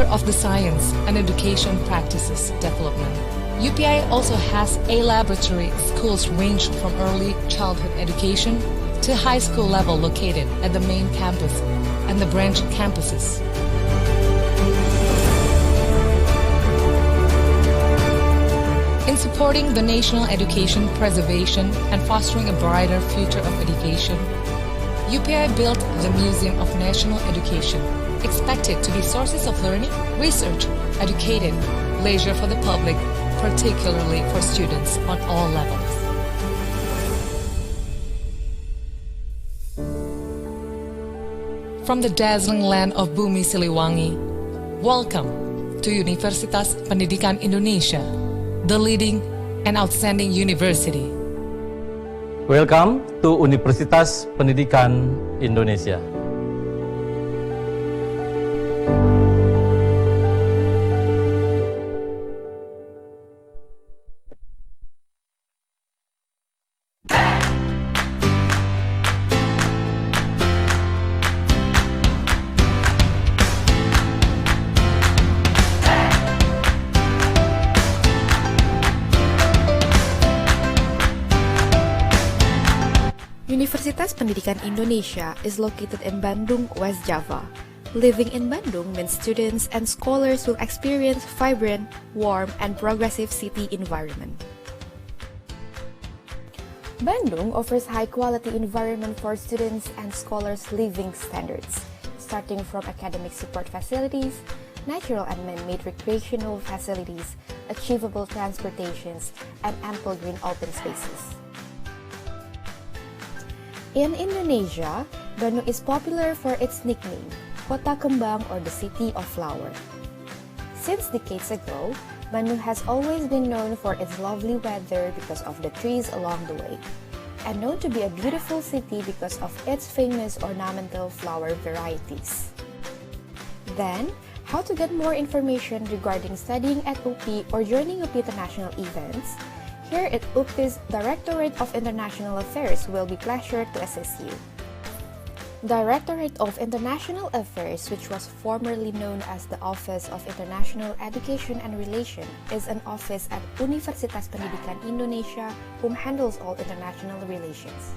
of the science and education practices development. UPI also has a laboratory. Schools range from early childhood education to high school level located at the main campus and the branch campuses. In supporting the national education preservation and fostering a brighter future of education, UPI built the Museum of National Education, expected to be sources of learning, research, educated, leisure for the public, particularly for students on all levels. From the dazzling land of Bumi Siliwangi, welcome to Universitas Pendidikan Indonesia, the leading and outstanding university. Welcome to Universitas Pendidikan Indonesia. Universitas Pendidikan Indonesia is located in Bandung, West Java. Living in Bandung means students and scholars will experience vibrant, warm, and progressive city environment. Bandung offers high-quality environment for students and scholars' living standards, starting from academic support facilities, natural and man-made recreational facilities, achievable transportations, and ample green open spaces. In Indonesia, Bandung is popular for its nickname, Kota Kembang or the City of Flower. Since decades ago, Bandung has always been known for its lovely weather because of the trees along the way, and known to be a beautiful city because of its famous ornamental flower varieties. Then, how to get more information regarding studying at UP or joining UP international events? Here at UP's Directorate of International Affairs will be pleasure to assist you. Directorate of International Affairs, which was formerly known as the Office of International Education and Relation, is an office at Universitas Pendidikan Indonesia whom handles all international relations.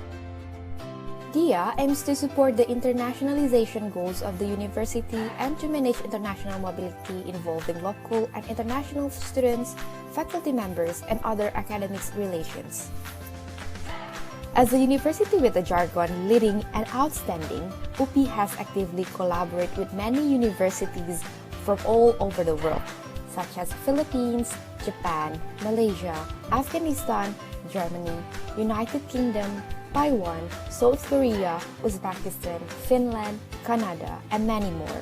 DIA aims to support the internationalization goals of the university and to manage international mobility involving local and international students, faculty members, and other academics relations. As a university with a jargon leading and outstanding, UP has actively collaborated with many universities from all over the world, such as Philippines, Japan, Malaysia, Afghanistan, Germany, United Kingdom, Taiwan, South Korea, Uzbekistan, Finland, Canada, and many more.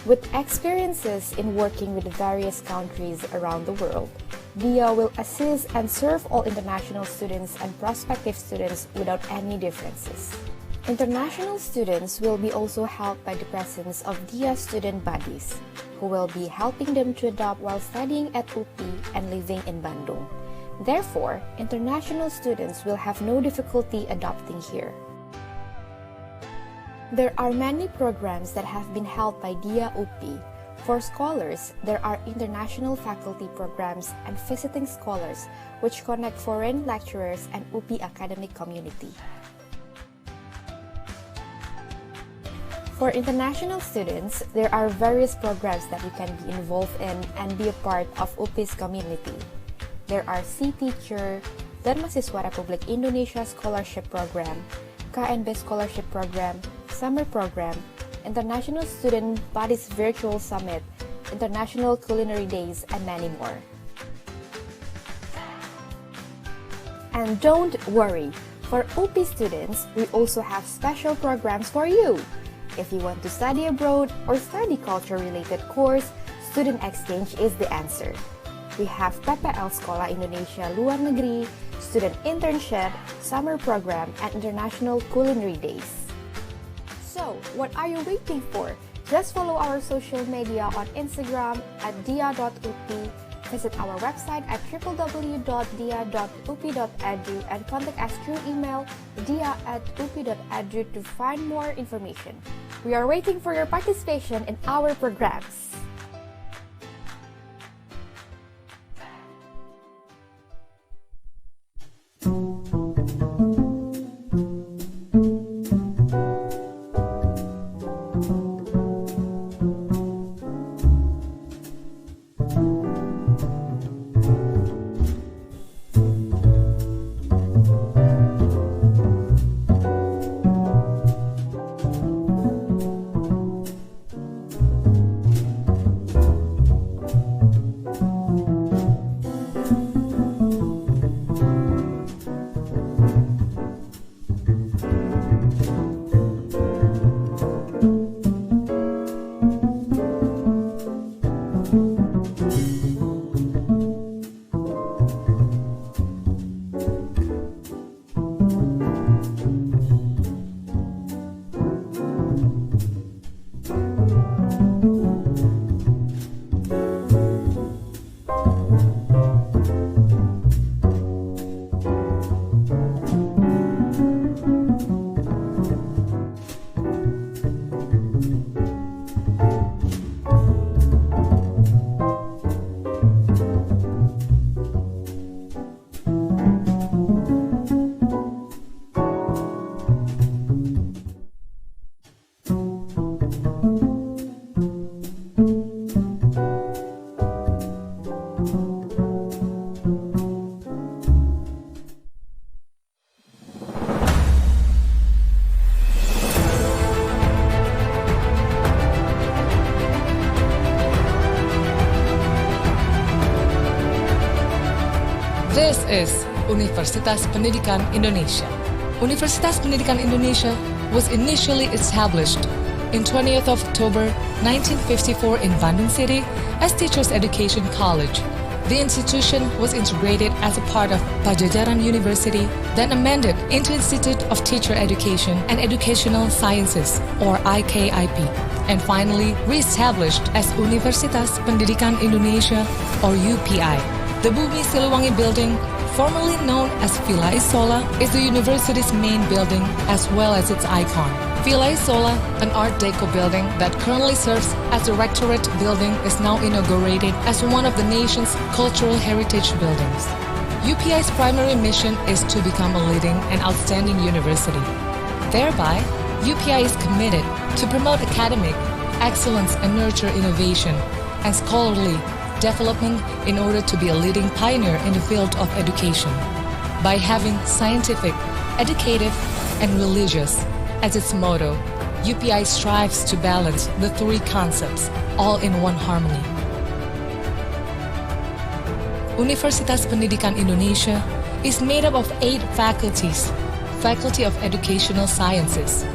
With experiences in working with various countries around the world, DIA will assist and serve all international students and prospective students without any differences. International students will be also helped by the presence of DIA student bodies, who will be helping them to adapt while studying at UP and living in Bandung. Therefore, international students will have no difficulty adopting here. There are many programs that have been held by DIA UP. For scholars, there are international faculty programs and visiting scholars, which connect foreign lecturers and UP academic community. For international students, there are various programs that you can be involved in and be a part of UP's community. There are C-Teacher, dan Mahasiswa Republik Indonesia Scholarship Program, KNB Scholarship Program, Summer Program, International Student Bodies Virtual Summit, International Culinary Days, and many more. And don't worry, for UP students, we also have special programs for you. If you want to study abroad or study culture-related course, student exchange is the answer. We have PPL Sekolah Indonesia Luar Negeri, Student Internship, Summer Program, and International Culinary Days. So, what are you waiting for? Just follow our social media on Instagram at dia.up, visit our website at www.dia.up.edu, and contact us through email dia@up.edu to find more information. We are waiting for your participation in our programs. This is Universitas Pendidikan Indonesia. Universitas Pendidikan Indonesia was initially established in 20th of October 1954 in Bandung City as Teachers Education College. The institution was integrated as a part of Pajajaran University, then amended into Institute of Teacher Education and Educational Sciences, or IKIP, and finally re-established as Universitas Pendidikan Indonesia, or UPI. The Bumi Siliwangi building, formerly known as Villa Isola, is the university's main building as well as its icon. Villa Isola, an Art Deco building that currently serves as the rectorate building, is now inaugurated as one of the nation's cultural heritage buildings. UPI's primary mission is to become a leading and outstanding university. Thereby, UPI is committed to promote academic excellence and nurture innovation and scholarly development in order to be a leading pioneer in the field of education. By having scientific, educative, and religious as its motto, UPI strives to balance the three concepts, all in one harmony. Universitas Pendidikan Indonesia is made up of 8 faculties: Faculty of Educational Sciences,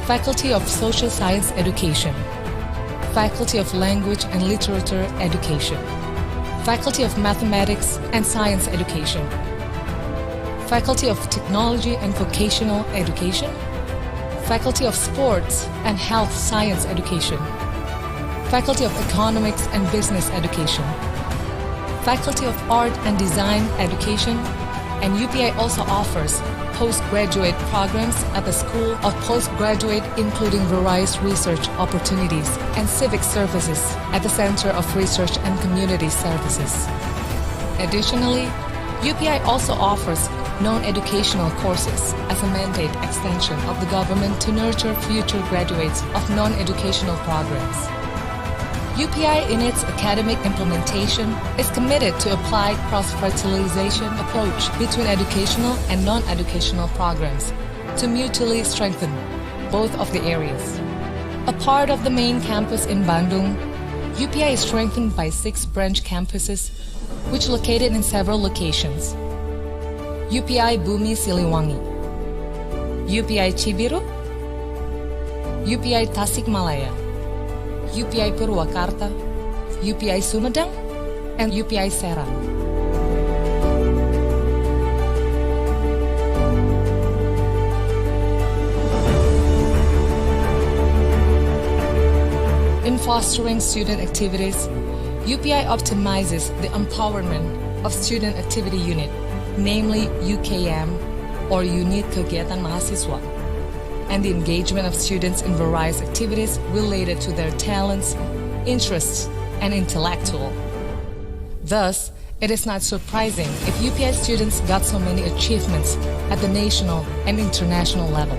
Faculty of Social Science Education, Faculty of Language and Literature Education, Faculty of Mathematics and Science Education, Faculty of Technology and Vocational Education, Faculty of Sports and Health Science Education, Faculty of Economics and Business Education, Faculty of Art and Design Education, and UPI also offers postgraduate programs at the School of Postgraduate, including various research opportunities and civic services at the Center of Research and Community Services. Additionally, UPI also offers non-educational courses as a mandate extension of the government to nurture future graduates of non-educational programs. UPI, in its academic implementation, is committed to applied cross-fertilization approach between educational and non-educational programs to mutually strengthen both of the areas. A part of the main campus in Bandung, UPI is strengthened by 6 branch campuses, which located in several locations. UPI Bumi Siliwangi, UPI Cibiru, UPI Tasikmalaya, UPI Purwakarta, UPI Sumedang, and UPI Serang. In fostering student activities, UPI optimizes the empowerment of Student Activity Unit, namely UKM, or Unit Kegiatan Mahasiswa. and the engagement of students in various activities related to their talents, interests, and intellectual. Thus, it is not surprising if UPI students got so many achievements at the national and international level.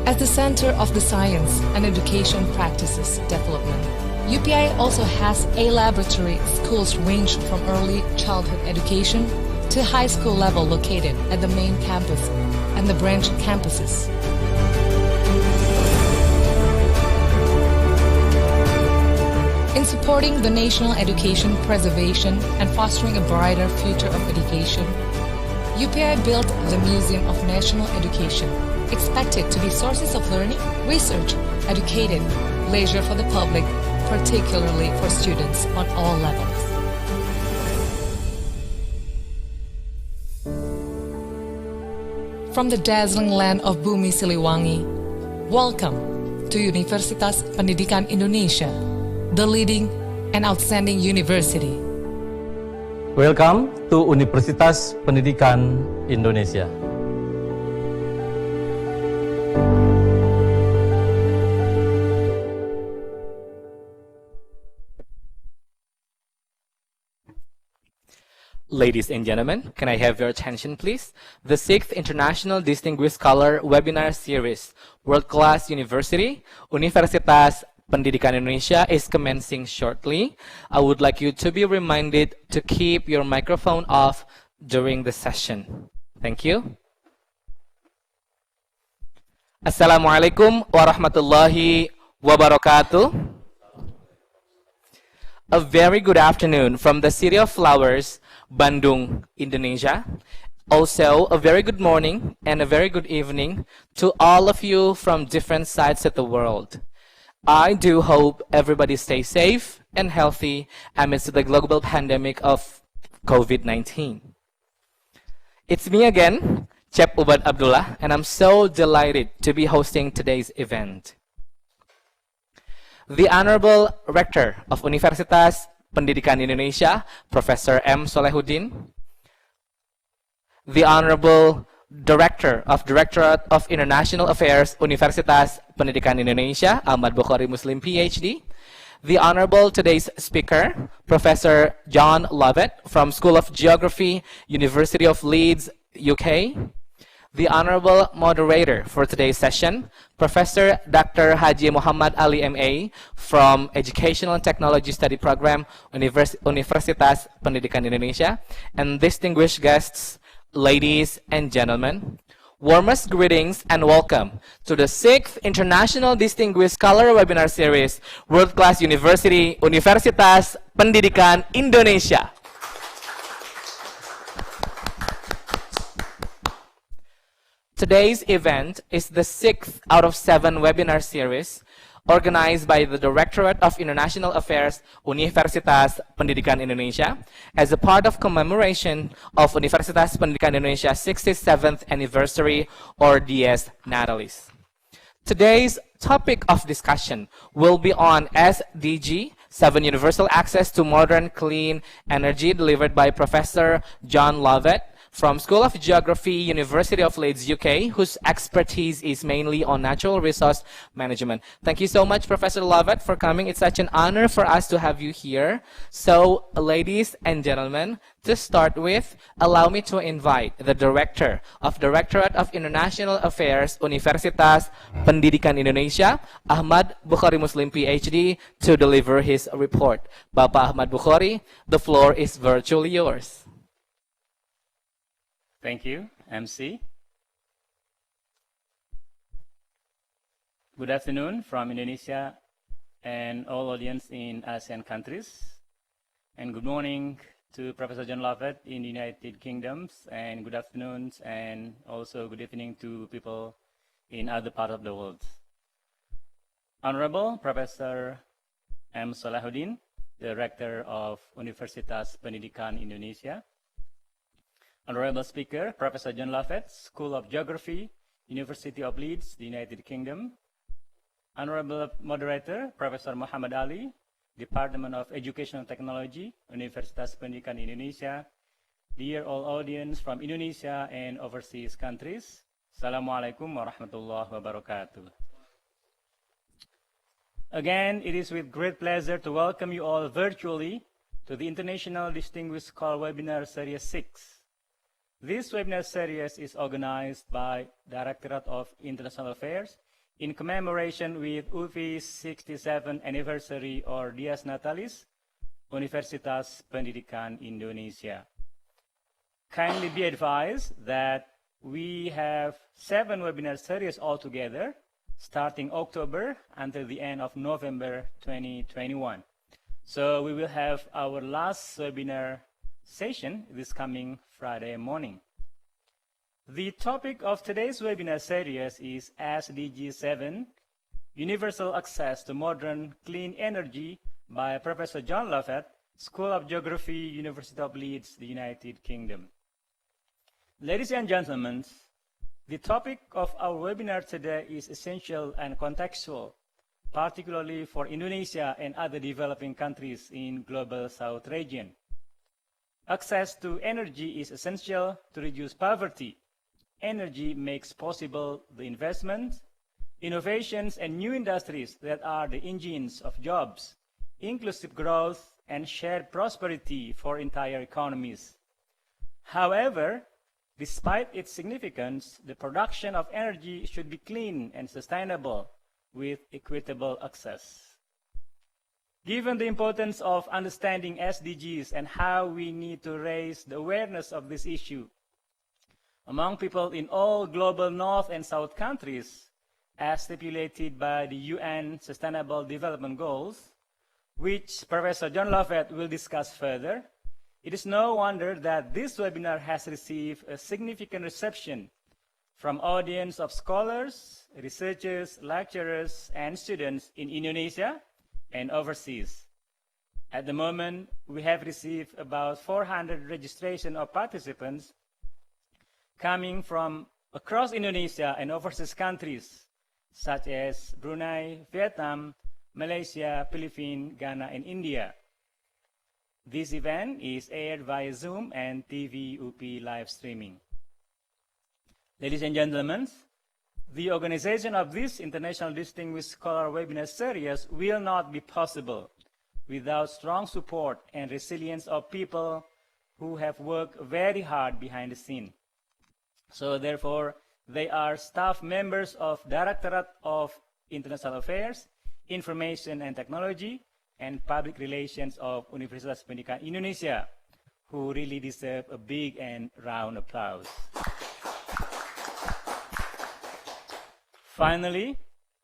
At the center of the science and education practices development, UPI also has a laboratory. Schools range from early childhood education to high school level located at the main campus and the branch campuses. In supporting the national education preservation and fostering a brighter future of education, UPI built the Museum of National Education, expected to be sources of learning, research, educative, leisure for the public, particularly for students on all levels. From the dazzling land of Bumi Siliwangi, welcome to Universitas Pendidikan Indonesia, the leading and outstanding university. Welcome to Universitas Pendidikan Indonesia. Ladies and gentlemen, can I have your attention please? The 6th International Distinguished Scholar Webinar Series, World Class University, Universitas Pendidikan Indonesia is commencing shortly. I would like you to be reminded to keep your microphone off during the session. Thank you. Assalamualaikum warahmatullahi wabarakatuh. A very good afternoon from the City of Flowers, Bandung, Indonesia. Also, a very good morning and a very good evening to all of you from different sides of the world. I do hope everybody stays safe and healthy amidst the global pandemic of COVID-19. It's me again, Cep Ubad Abdullah, and I'm so delighted to be hosting today's event. The Honorable Rector of Universitas Pendidikan Indonesia, Professor M. Solehuddin, the Honorable Director of Directorate of International Affairs, Universitas Pendidikan Indonesia, Ahmad Bukhari Muslim PhD, the Honorable today's speaker, Professor John Lovett from School of Geography, University of Leeds, UK, the Honorable Moderator for today's session, Professor Dr. Haji Muhammad Ali MA from Educational and Technology Study Program, Universitas Pendidikan Indonesia, and distinguished guests, ladies and gentlemen, warmest greetings and welcome to the 6th International Distinguished Scholar Webinar Series, World Class University, Universitas Pendidikan Indonesia. Today's event is the 6th out of 7 webinar series organized by the Directorate of International Affairs, Universitas Pendidikan Indonesia, as a part of commemoration of Universitas Pendidikan Indonesia's 67th anniversary, or Dies Natalis. Today's topic of discussion will be on SDG, 7 Universal Access to Modern Clean Energy, delivered by Professor John Lovett from School of Geography, University of Leeds, UK, whose expertise is mainly on natural resource management. Thank you so much, Professor Lovett, for coming. It's such an honor for us to have you here. So, ladies and gentlemen, to start with, allow me to invite the Director of Directorate of International Affairs, Universitas Pendidikan Indonesia, Ahmad Bukhari Muslim PhD, to deliver his report. Bapak Ahmad Bukhari, the floor is virtually yours. Thank you, MC. Good afternoon from Indonesia and all audience in ASEAN countries. And good morning to Professor John Lovett in the United Kingdoms, and good afternoons and also good evening to people in other parts of the world. Honorable Professor M. Solehuddin, the Rector of Universitas Pendidikan Indonesia. Honorable Speaker, Professor John Lovett, School of Geography, University of Leeds, the United Kingdom. Honorable Moderator, Professor Muhammad Ali, Department of Educational Technology, Universitas Pendidikan Indonesia. Dear all audience from Indonesia and overseas countries, Assalamualaikum warahmatullahi wabarakatuh. Again, it is with great pleasure to welcome you all virtually to the International Distinguished Scholar Webinar Series 6. This webinar series is organized by Directorate of International Affairs in commemoration with UPI's 67th anniversary or Dies Natalis, Universitas Pendidikan Indonesia. Kindly be advised that we have 7 webinar series altogether, starting October until the end of November 2021. So we will have our last webinar session this coming Friday morning. The topic of today's webinar series is SDG 7, Universal Access to Modern Clean Energy by Professor John Lovett, School of Geography, University of Leeds, the United Kingdom. Ladies and gentlemen, the topic of our webinar today is essential and contextual, particularly for Indonesia and other developing countries in Global South region. Access to energy is essential to reduce poverty. Energy makes possible the investment, innovations, and new industries that are the engines of jobs, inclusive growth, and shared prosperity for entire economies. However, despite its significance, the production of energy should be clean and sustainable with equitable access. Given the importance of understanding SDGs and how we need to raise the awareness of this issue among people in all global North and South countries, as stipulated by the UN Sustainable Development Goals, which Professor John Lovett will discuss further, it is no wonder that this webinar has received a significant reception from audience of scholars, researchers, lecturers, and students in Indonesia and overseas. At the moment, we have received about 400 registration of participants coming from across Indonesia and overseas countries such as Brunei, Vietnam, Malaysia, Philippines, Ghana, and India. This event is aired via Zoom and TV UP live streaming. Ladies and gentlemen, the organization of this International Distinguished Scholar Webinar Series will not be possible without strong support and resilience of people who have worked very hard behind the scene. So therefore, they are staff members of Directorate of International Affairs, Information and Technology, and Public Relations of Universitas Pendidikan Indonesia, who really deserve a big and round applause. Finally,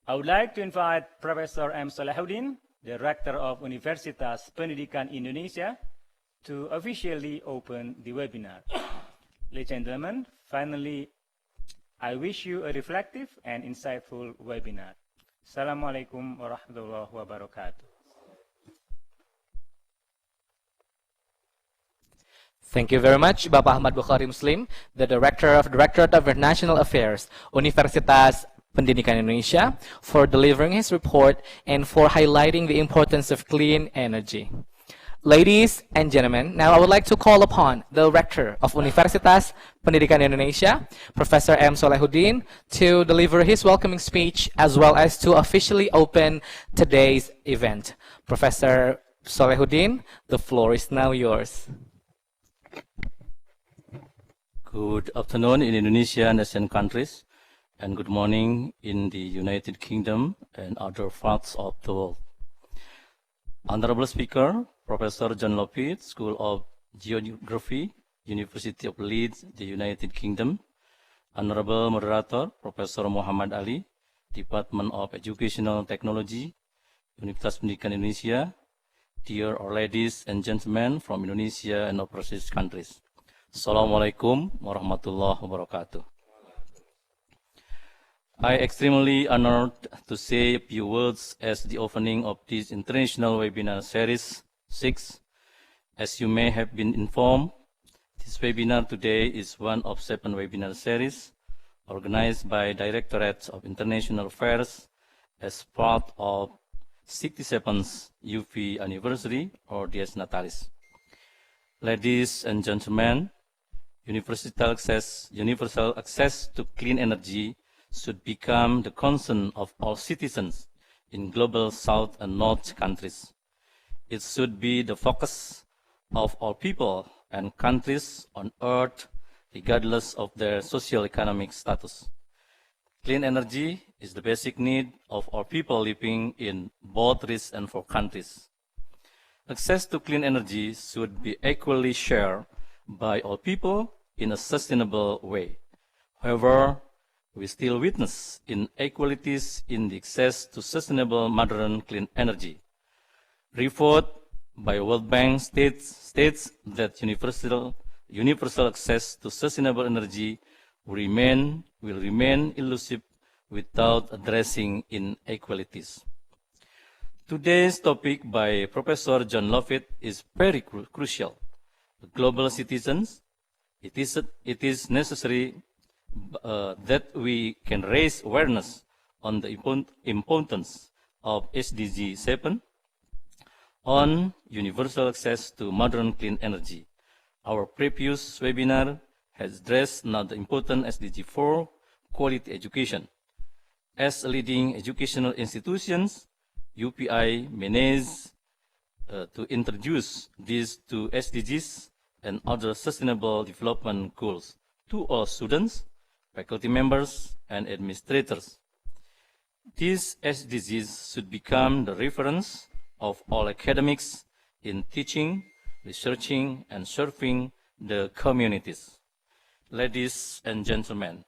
I would like to invite Professor M. Salahuddin, the Rector of Universitas Pendidikan Indonesia, to officially open the webinar. Ladies and gentlemen, finally, I wish you a reflective and insightful webinar. Assalamualaikum warahmatullahi wabarakatuh. Thank you very much, Bapak Ahmad Bukhari Muslim, the Director of Directorate of International Affairs, Universitas Pendidikan Indonesia, for delivering his report and for highlighting the importance of clean energy. Ladies and gentlemen, now I would like to call upon the Rector of Universitas Pendidikan Indonesia, Professor M. Salahuddin, to deliver his welcoming speech as well as to officially open today's event. Professor Salahuddin, the floor is now yours. Good afternoon in Indonesia and Asian countries, and good morning in the United Kingdom and other parts of the world. Honorable Speaker, Professor John Lovett, School of Geography, University of Leeds, the United Kingdom. Honorable Moderator, Professor Muhammad Ali, Department of Educational Technology, Universitas Pendidikan Indonesia. Dear ladies and gentlemen from Indonesia and overseas countries. Assalamualaikum warahmatullahi wabarakatuh. I am extremely honored to say a few words as the opening of this international webinar series 6. As you may have been informed, this webinar today is one of 7 webinar series organized by Directorate of International Affairs as part of 67th UV anniversary or Dies Natalis. Ladies and gentlemen, universal access to clean energy should become the concern of all citizens in global South and North countries. It should be the focus of all people and countries on earth, regardless of their socio-economic status. Clean energy is the basic need of all people living in both rich and poor countries. Access to clean energy should be equally shared by all people in a sustainable way. However, we still witness inequalities in the access to sustainable modern clean energy. Report by World Bank states that universal access to sustainable energy will remain elusive without addressing inequalities. Today's topic by Professor John Lovett is very crucial. Global citizens, it is necessary that we can raise awareness on the importance of SDG 7 on universal access to modern clean energy. Our previous webinar has addressed now the important SDG 4, quality education. As leading educational institutions, UPI managed to introduce these two SDGs and other sustainable development goals to all students, faculty members, and administrators. These SDGs should become the reference of all academics in teaching, researching, and serving the communities. Ladies and gentlemen,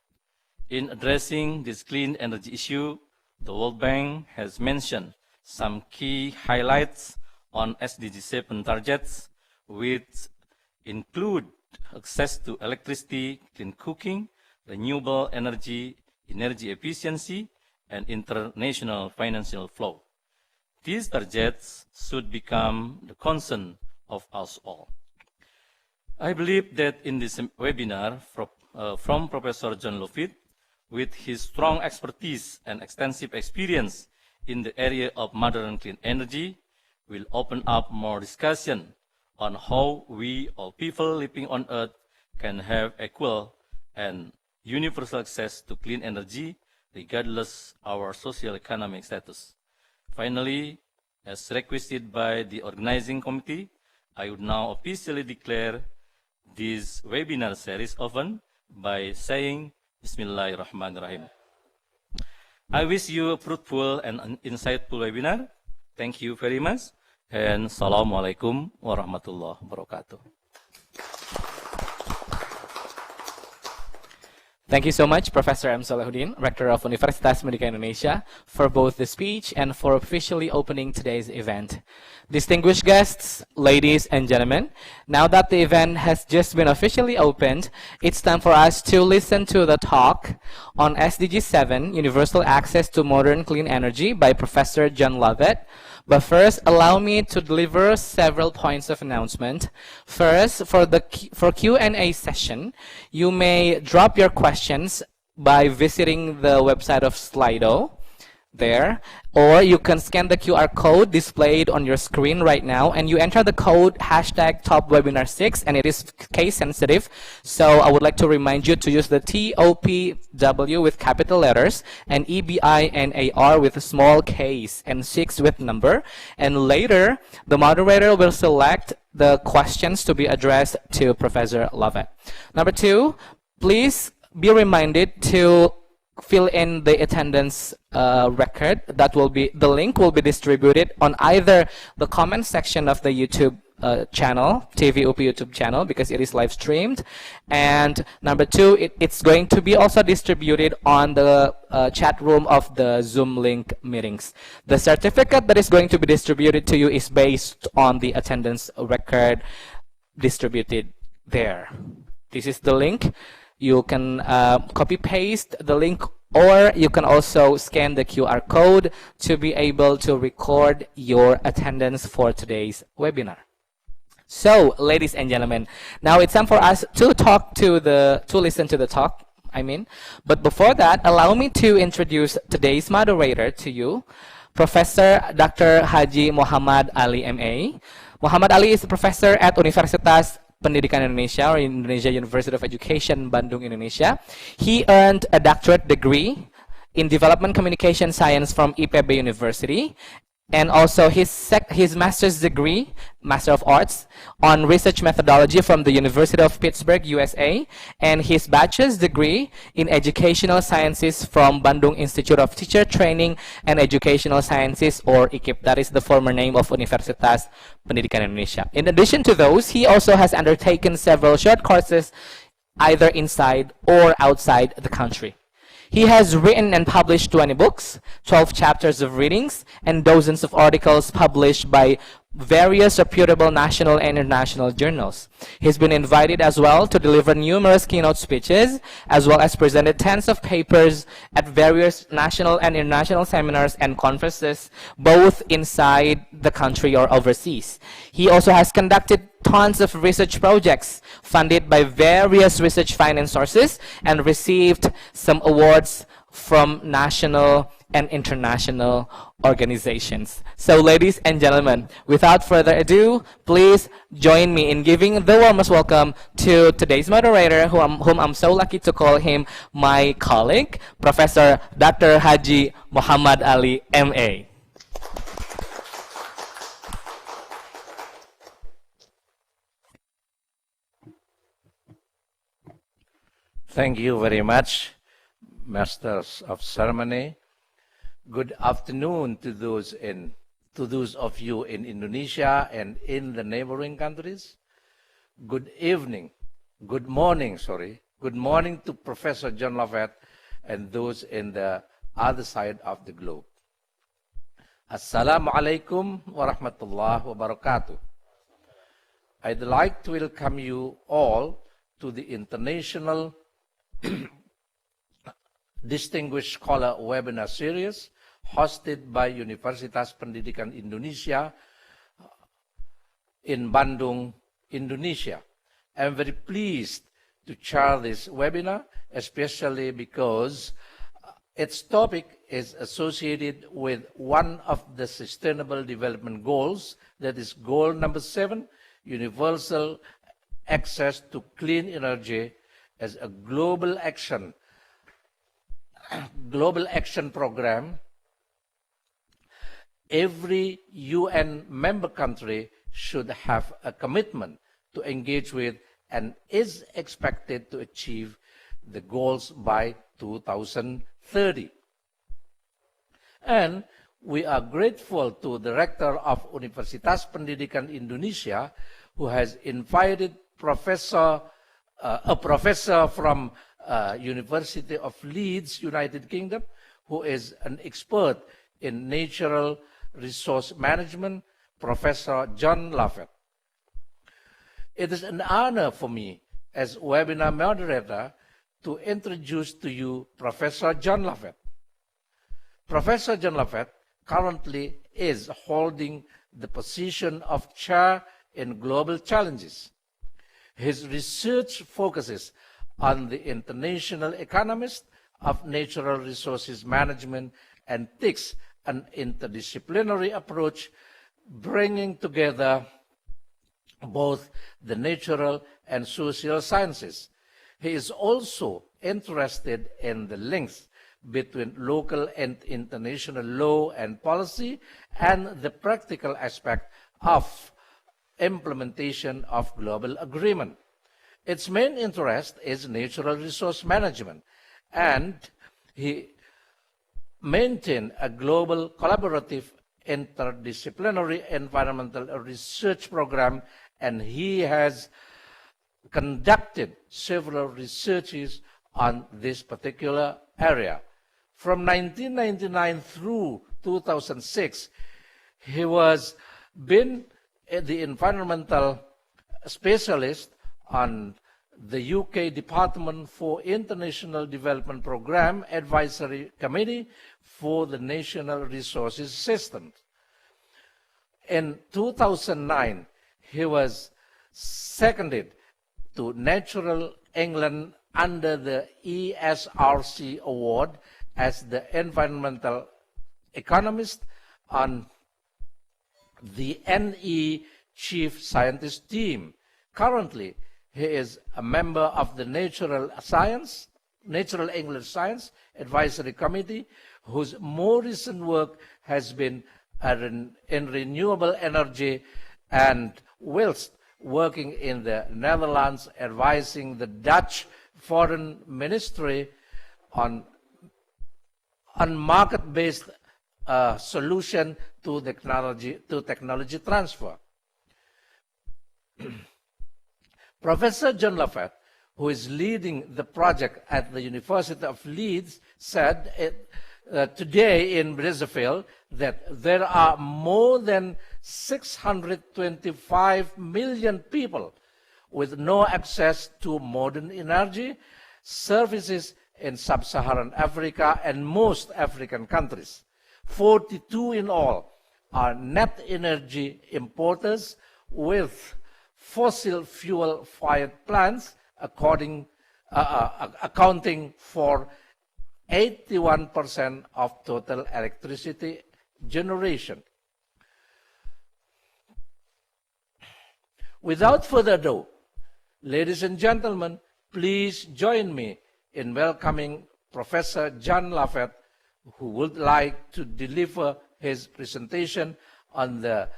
in addressing this clean energy issue, the World Bank has mentioned some key highlights on SDG 7 targets, which include access to electricity, clean cooking, renewable energy, energy efficiency, and international financial flow. These targets should become the concern of us all. I believe that in this webinar from Professor John Lovett, with his strong expertise and extensive experience in the area of modern clean energy, will open up more discussion on how we, all people living on Earth, can have equal and universal access to clean energy, regardless our socio-economic status. Finally, as requested by the organizing committee, I would now officially declare this webinar series open by saying Bismillahirrahmanirrahim. I wish you a fruitful and insightful webinar. Thank you very much, and Assalamualaikum warahmatullahi wabarakatuh. Thank you so much, Professor M. Salahuddin, Rector of Universitas Pendidikan Indonesia, for both the speech and for officially opening today's event. Distinguished guests, ladies and gentlemen, now that the event has just been officially opened, it's time for us to listen to the talk on SDG 7, Universal Access to Modern Clean Energy by Professor John Lovett. But first, allow me to deliver several points of announcement. First, for Q&A session, you may drop your questions by visiting the website of Slido there, or you can scan the QR code displayed on your screen right now, and you enter the code #TopWebinar6, and it is case sensitive. So I would like to remind you to use the TOPW with capital letters and EBINAR with a small case and 6 with number. And later, the moderator will select the questions to be addressed to Professor Lovett. Number 2, please be reminded to fill in the attendance record. The link will be distributed on either the comment section of the YouTube channel, TVUP YouTube channel, because it is live streamed. And number 2, it's going to be also distributed on the chat room of the Zoom link meetings. The certificate that is going to be distributed to you is based on the attendance record distributed there. This is the link. You can copy paste the link, or you can also scan the QR code to be able to record your attendance for today's webinar. So, ladies and gentlemen, now it's time for us to listen to the talk. But before that, allow me to introduce today's moderator to you, Professor Dr. Haji Muhammad Ali MA. Muhammad Ali is a professor at Universitas Pendidikan Indonesia, or Indonesia University of Education, Bandung, Indonesia. He earned a doctorate degree in Development Communication Science from IPB University, and also his master's degree, Master of Arts, on Research Methodology from the University of Pittsburgh, USA, and his bachelor's degree in Educational Sciences from Bandung Institute of Teacher Training and Educational Sciences, or IKIP. That is the former name of Universitas Pendidikan Indonesia. In addition to those, he also has undertaken several short courses either inside or outside the country. He has written and published 20 books, 12 chapters of readings, and dozens of articles published by various reputable national and international journals. He's been invited as well to deliver numerous keynote speeches, as well as presented tens of papers at various national and international seminars and conferences, both inside the country or overseas. He also has conducted tons of research projects funded by various research finance sources and received some awards from national and international organizations. So, ladies and gentlemen, without further ado, please join me in giving the warmest welcome to today's moderator, whom I'm so lucky to call him my colleague, Professor Dr. Haji Muhammad Ali, MA. Thank you very much, Masters of Ceremony. Good afternoon to those of you in Indonesia and in the neighboring countries. Good evening, good morning to Professor John Lovett and those in the other side of the globe. Assalamu alaikum wa rahmatullahi wa barakatuh. I'd like to welcome you all to the International Distinguished Scholar Webinar Series hosted by Universitas Pendidikan Indonesia in Bandung, Indonesia. I'm very pleased to chair this webinar, especially because its topic is associated with one of the Sustainable Development Goals, that is goal number 7, universal access to clean energy, as a global action program. Every UN member country should have a commitment to engage with and is expected to achieve the goals by 2030. And we are grateful to the Rector of Universitas Pendidikan Indonesia, who has invited a professor from University of Leeds, United Kingdom, who is an expert in natural resource management, Professor John Lovett. It is an honor for me as webinar moderator to introduce to you Professor John Lovett. Professor John Lovett currently is holding the position of Chair in Global Challenges. His research focuses on the international economist of natural resources management and takes an interdisciplinary approach, bringing together both the natural and social sciences. He is also interested in the links between local and international law and policy and the practical aspect of implementation of global agreement. Its main interest is natural resource management, and he maintained a global collaborative interdisciplinary environmental research program, and he has conducted several researches on this particular area. From 1999 through 2006, he was been the environmental specialist on the UK Department for International Development Programme Advisory Committee for the National Resources System. In 2009, he was seconded to Natural England under the ESRC Award as the environmental economist on the NE Chief Scientist team. Currently, he is a member of the Natural English Science Advisory Committee, whose more recent work has been in renewable energy, and whilst working in the Netherlands, advising the Dutch Foreign Ministry on market-based solution to technology transfer. Professor John Lovett, who is leading the project at the University of Leeds, said today in Brazil that there are more than 625 million people with no access to modern energy services in sub-Saharan Africa and most African countries. 42 in all are net energy importers, with fossil fuel-fired plants accounting for 81% of total electricity generation. Without further ado, ladies and gentlemen, please join me in welcoming Professor John Lovett, who would like to deliver his presentation on the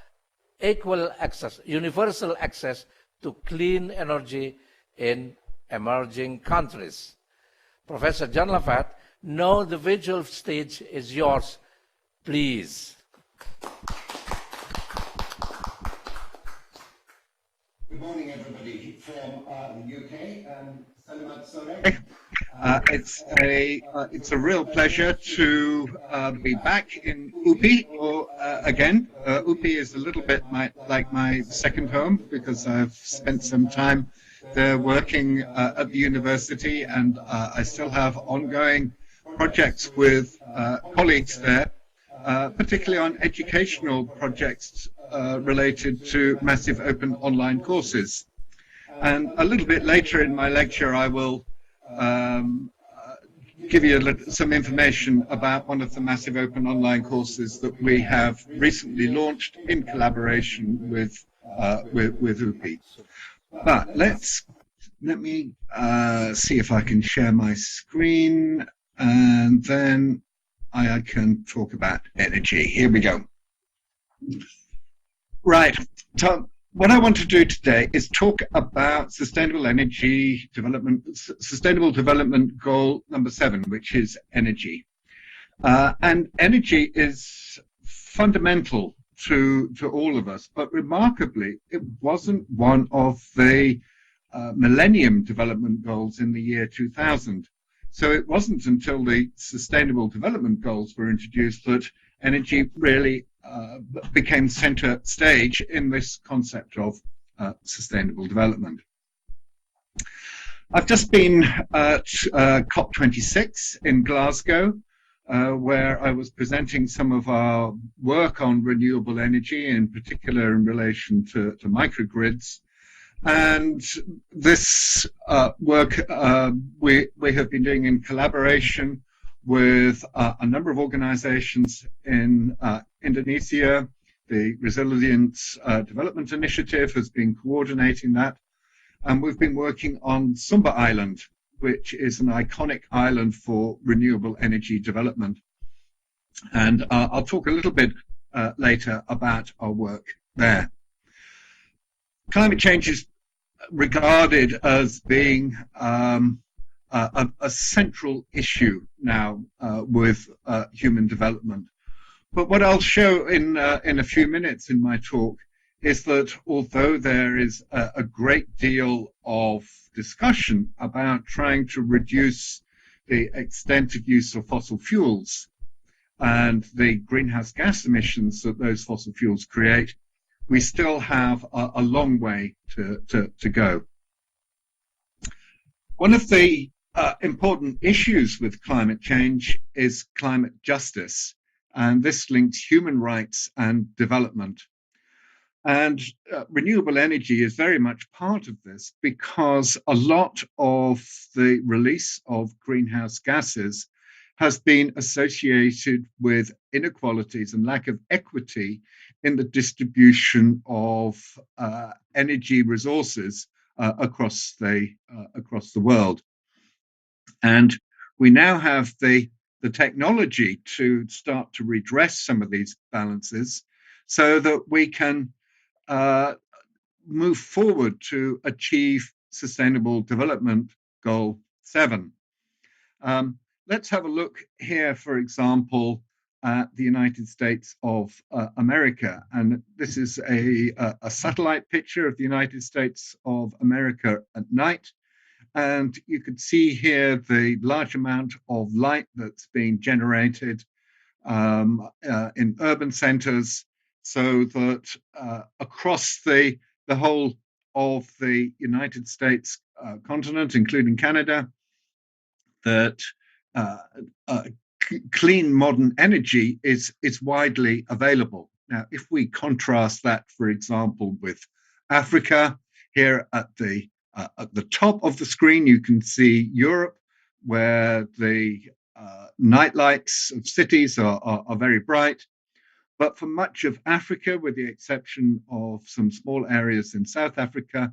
universal access to clean energy in emerging countries. Professor John Lovett, now the visual stage is yours. Please. Good morning, everybody from the UK. Selamat sore. It's a real pleasure to be back in UPI again. UPI is a little bit like my second home, because I've spent some time there working at the university, and I still have ongoing projects with colleagues there, particularly on educational projects related to massive open online courses. And a little bit later in my lecture, I will give you some information about one of the massive open online courses that we have recently launched in collaboration with UPI. But let me see if I can share my screen, and then I can talk about energy. Here we go. Right. So what I want to do today is talk about sustainable development goal number 7, which is energy. And energy is fundamental to all of us, but remarkably, it wasn't one of the Millennium Development Goals in the year 2000. So it wasn't until the Sustainable Development Goals were introduced that energy really became center stage in this concept of sustainable development. I've just been at COP26 in Glasgow, where I was presenting some of our work on renewable energy, in particular in relation to microgrids. And this work we have been doing in collaboration with a number of organizations in Indonesia. The Resilience Development Initiative has been coordinating that. And we've been working on Sumba Island, which is an iconic island for renewable energy development. And I'll talk a little bit later about our work there. Climate change is regarded as being a central issue now with human development. But what I'll show in a few minutes in my talk is that although there is a great deal of discussion about trying to reduce the extent of use of fossil fuels and the greenhouse gas emissions that those fossil fuels create, we still have a long way to go. One of the important issues with climate change is climate justice, and this links human rights and development. And renewable energy is very much part of this, because a lot of the release of greenhouse gases has been associated with inequalities and lack of equity in the distribution of energy resources across the world. And we now have the technology to start to redress some of these balances so that we can move forward to achieve Sustainable Development Goal 7. Let's have a look here, for example, at the United States of America. And this is a satellite picture of the United States of America at night. And you could see here the large amount of light that's being generated in urban centers, so that across the whole of the United States continent, including Canada, that clean modern energy is widely available. Now, if we contrast that, for example, with Africa, here at the top of the screen, you can see Europe, where the night lights of cities are very bright. But for much of Africa, with the exception of some small areas in South Africa,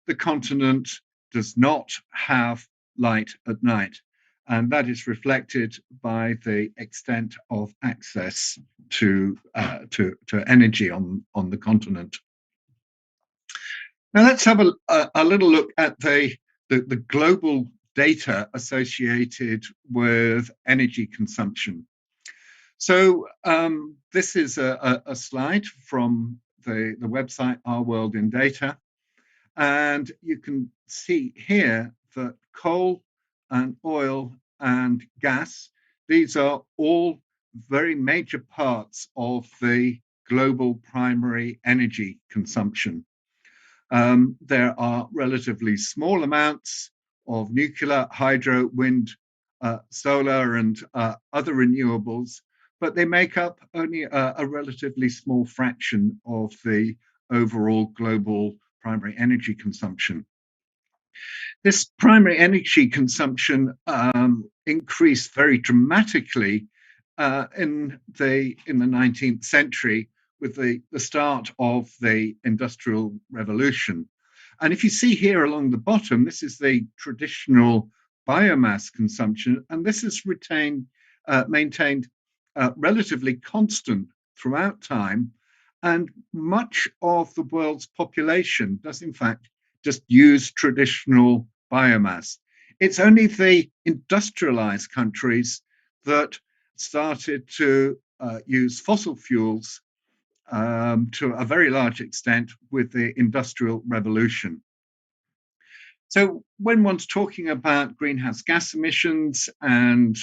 the continent does not have light at night. And that is reflected by the extent of access to energy on the continent. Now let's have a little look at the global data associated with energy consumption. So this is a slide from the website Our World in Data. And you can see here that coal and oil and gas, these are all very major parts of the global primary energy consumption. There are relatively small amounts of nuclear, hydro, wind, solar, and other renewables, but they make up only a relatively small fraction of the overall global primary energy consumption. This primary energy consumption increased very dramatically in the 19th century with the start of the Industrial Revolution. And if you see here along the bottom, this is the traditional biomass consumption, and this is maintained relatively constant throughout time. And much of the world's population does, in fact, just use traditional biomass. It's only the industrialized countries that started to use fossil fuels to a very large extent with the Industrial Revolution. So when one's talking about greenhouse gas emissions and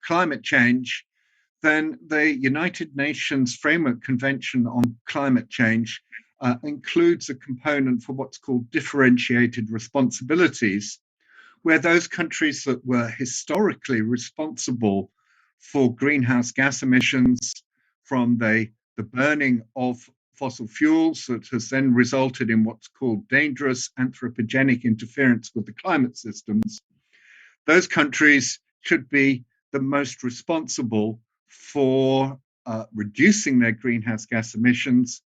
climate change, then the United Nations Framework Convention on Climate Change includes a component for what's called differentiated responsibilities, where those countries that were historically responsible for greenhouse gas emissions from the burning of fossil fuels that has then resulted in what's called dangerous anthropogenic interference with the climate systems, those countries should be the most responsible for reducing their greenhouse gas emissions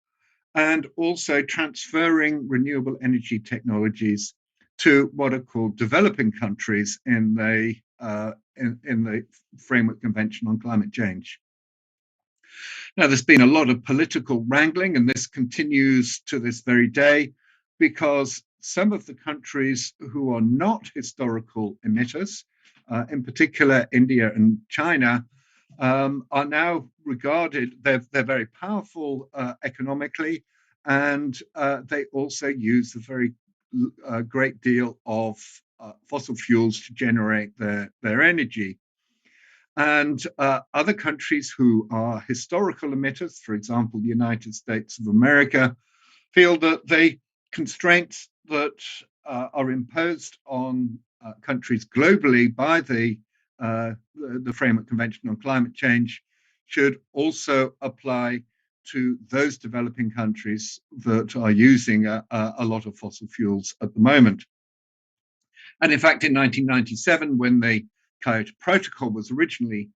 and also transferring renewable energy technologies to what are called developing countries in the Framework Convention on Climate Change. Now, there's been a lot of political wrangling, and this continues to this very day, because some of the countries who are not historical emitters, in particular India and China, are now regarded, they're very powerful economically, and they also use a very great deal of fossil fuels to generate their energy. And other countries who are historical emitters, for example, the United States of America, feel that the constraints that are imposed on countries globally by the Framework Convention on Climate Change should also apply to those developing countries that are using a lot of fossil fuels at the moment. And in fact, in 1997, when the Kyoto Protocol was originally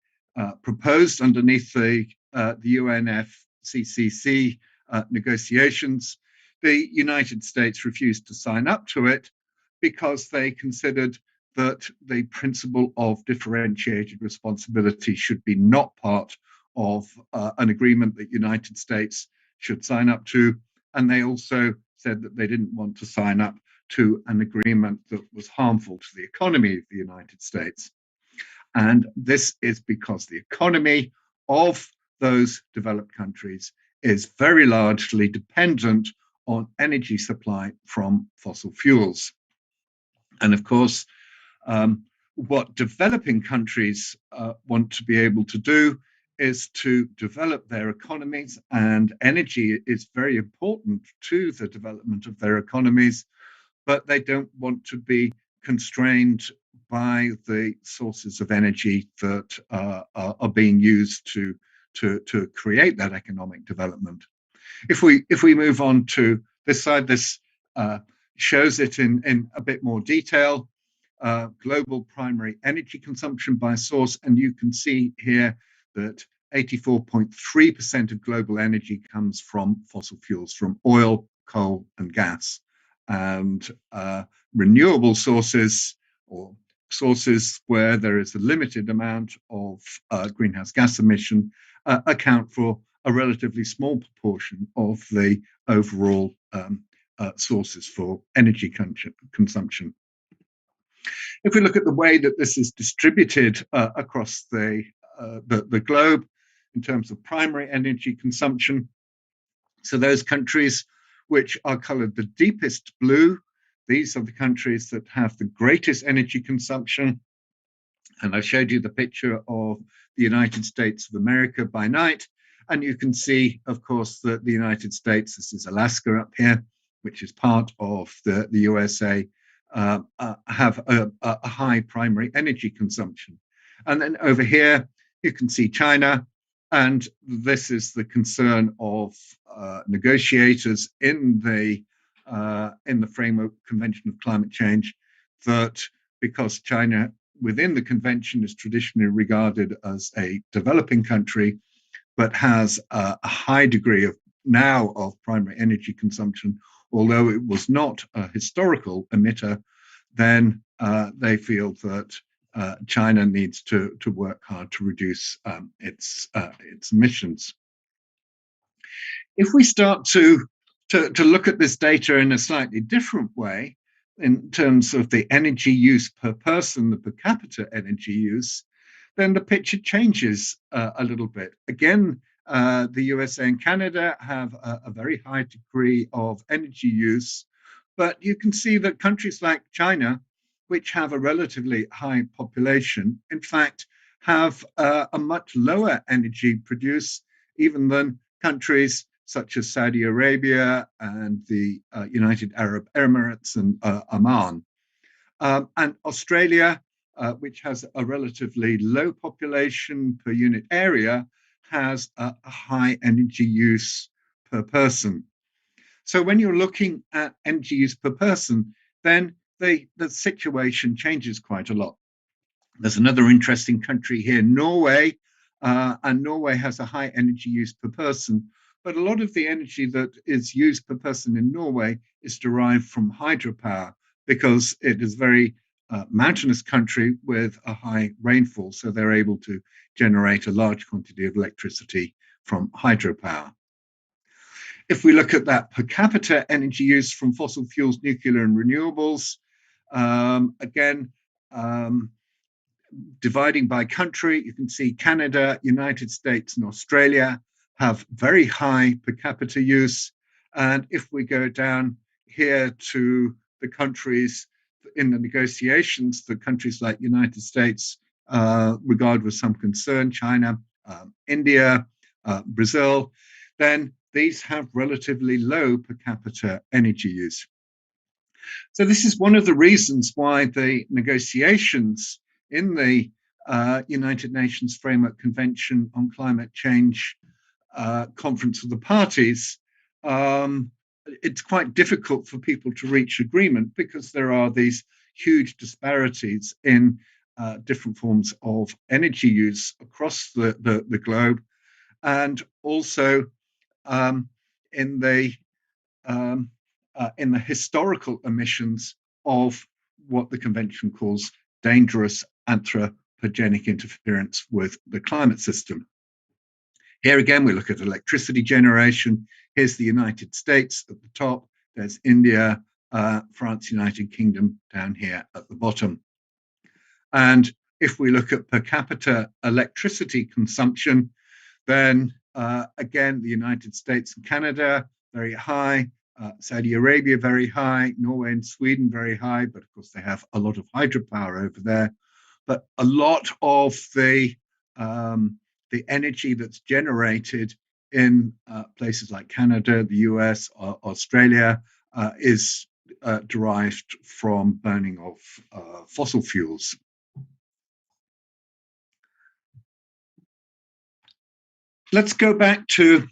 proposed underneath the UNFCCC, UNFCCC negotiations, the United States refused to sign up to it because they considered that the principle of differentiated responsibility should be not part of an agreement that United States should sign up to. And they also said that they didn't want to sign up to an agreement that was harmful to the economy of the United States. And this is because the economy of those developed countries is very largely dependent on energy supply from fossil fuels. And of course, what developing countries want to be able to do is to develop their economies, and energy is very important to the development of their economies, but they don't want to be constrained by the sources of energy that are being used to create that economic development. If we move on to this side, this shows it in a bit more detail. Global primary energy consumption by source, and you can see here that 84.3% of global energy comes from fossil fuels, from oil, coal, and gas. And renewable sources, or sources where there is a limited amount of greenhouse gas emission, account for a relatively small proportion of the overall sources for energy consumption. If we look at the way that this is distributed across the globe in terms of primary energy consumption, so those countries which are colored the deepest blue, these are the countries that have the greatest energy consumption. And I showed you the picture of the United States of America by night. And you can see, of course, that the United States, this is Alaska up here, which is part of the USA, have a high primary energy consumption. And then over here, you can see China. And this is the concern of negotiators in the Framework Convention of Climate Change, that because China within the convention is traditionally regarded as a developing country, but has a high degree of primary energy consumption, although it was not a historical emitter, then they feel that China needs to work hard to reduce its emissions. If we start to look at this data in a slightly different way, in terms of the energy use per person, the per capita energy use, then the picture changes a little bit. Again, the USA and Canada have a very high degree of energy use, but you can see that countries like China, which have a relatively high population, in fact, have a much lower energy produce even than countries such as Saudi Arabia and the United Arab Emirates and Oman. And Australia, which has a relatively low population per unit area, has a high energy use per person. So when you're looking at energy use per person, then the situation changes quite a lot. There's another interesting country here, Norway, and Norway has a high energy use per person. But a lot of the energy that is used per person in Norway is derived from hydropower, because it is a very mountainous country with a high rainfall. So they're able to generate a large quantity of electricity from hydropower. If we look at that per capita energy use from fossil fuels, nuclear and renewables, again, dividing by country, you can see Canada, United States and Australia have very high per capita use. And if we go down here to the countries in the negotiations, the countries like United States regard with some concern, China, India, Brazil, then these have relatively low per capita energy use. So this is one of the reasons why the negotiations in the United Nations Framework Convention on Climate Change Conference of the Parties, it's quite difficult for people to reach agreement, because there are these huge disparities in different forms of energy use across the globe. And also in the historical emissions of what the convention calls dangerous anthropogenic interference with the climate system. Here again, we look at electricity generation. Here's the United States at the top. There's India, France, United Kingdom down here at the bottom. And if we look at per capita electricity consumption, then again, the United States and Canada, very high. Saudi Arabia, very high. Norway and Sweden, very high. But of course, they have a lot of hydropower over there. But a lot of the energy that's generated in places like Canada, the US, Australia, is derived from burning of fossil fuels. Let's go back to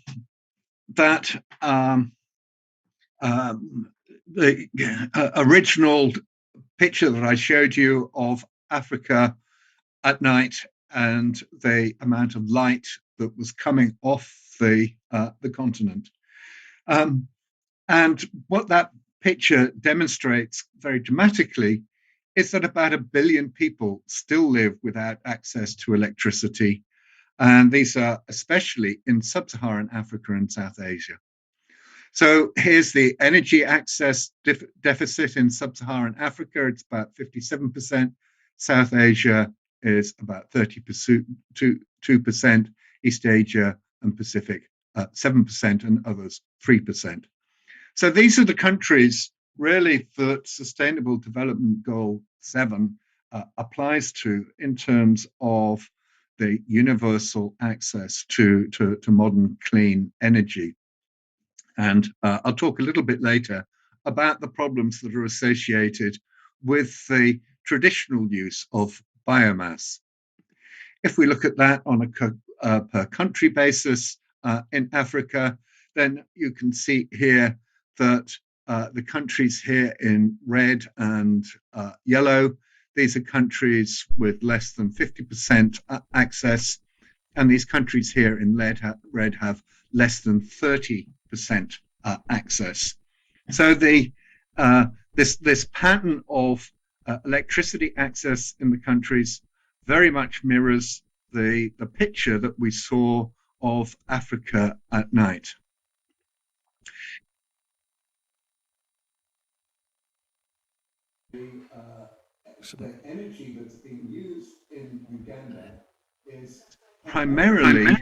that the original picture that I showed you of Africa at night and the amount of light that was coming off the continent. And what that picture demonstrates very dramatically is that about 1 billion people still live without access to electricity. And these are especially in sub-Saharan Africa and South Asia. So here's the energy access deficit in sub-Saharan Africa. It's about 57%. South Asia is about 32%. East Asia and Pacific, 7%, and others, 3%. So these are the countries really that Sustainable Development Goal 7 applies to in terms of the universal access to modern clean energy. And I'll talk a little bit later about the problems that are associated with the traditional use of biomass. If we look at that on a per country basis in Africa, then you can see here that the countries here in red and yellow, these are countries with less than 50% access, and these countries here in red have less than 30% access. So this pattern of electricity access in the countries very much mirrors the picture that we saw of Africa at night. The energy that's being used in Uganda is primarily...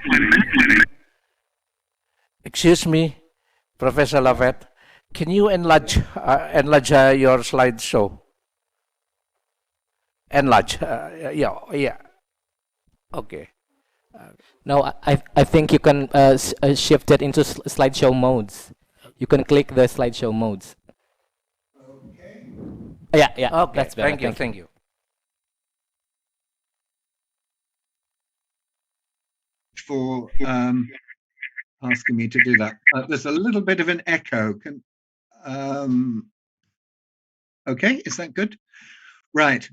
Excuse me, Professor Lovett, can you enlarge your slideshow? Enlarge, yeah. Okay. No, I think you can shift it into slideshow modes. You can click the slideshow modes. Okay. Yeah. Okay. That's better. Thank you. For asking me to do that. There's a little bit of an echo. Okay, is that good? Right.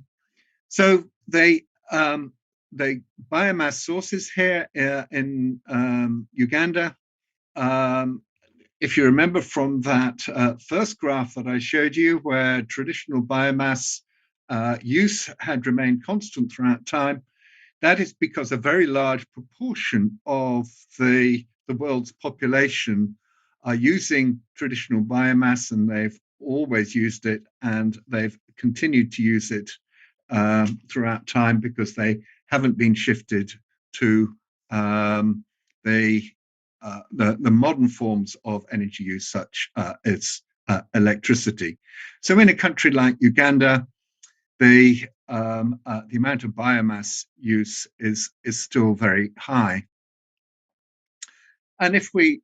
So the biomass sources here in Uganda, if you remember from that first graph that I showed you, where traditional biomass use had remained constant throughout time, that is because a very large proportion of the world's population are using traditional biomass, and they've always used it, and they've continued to use it throughout time because they haven't been shifted to the modern forms of energy use, such as electricity. So in a country like Uganda, the amount of biomass use is still very high. And if we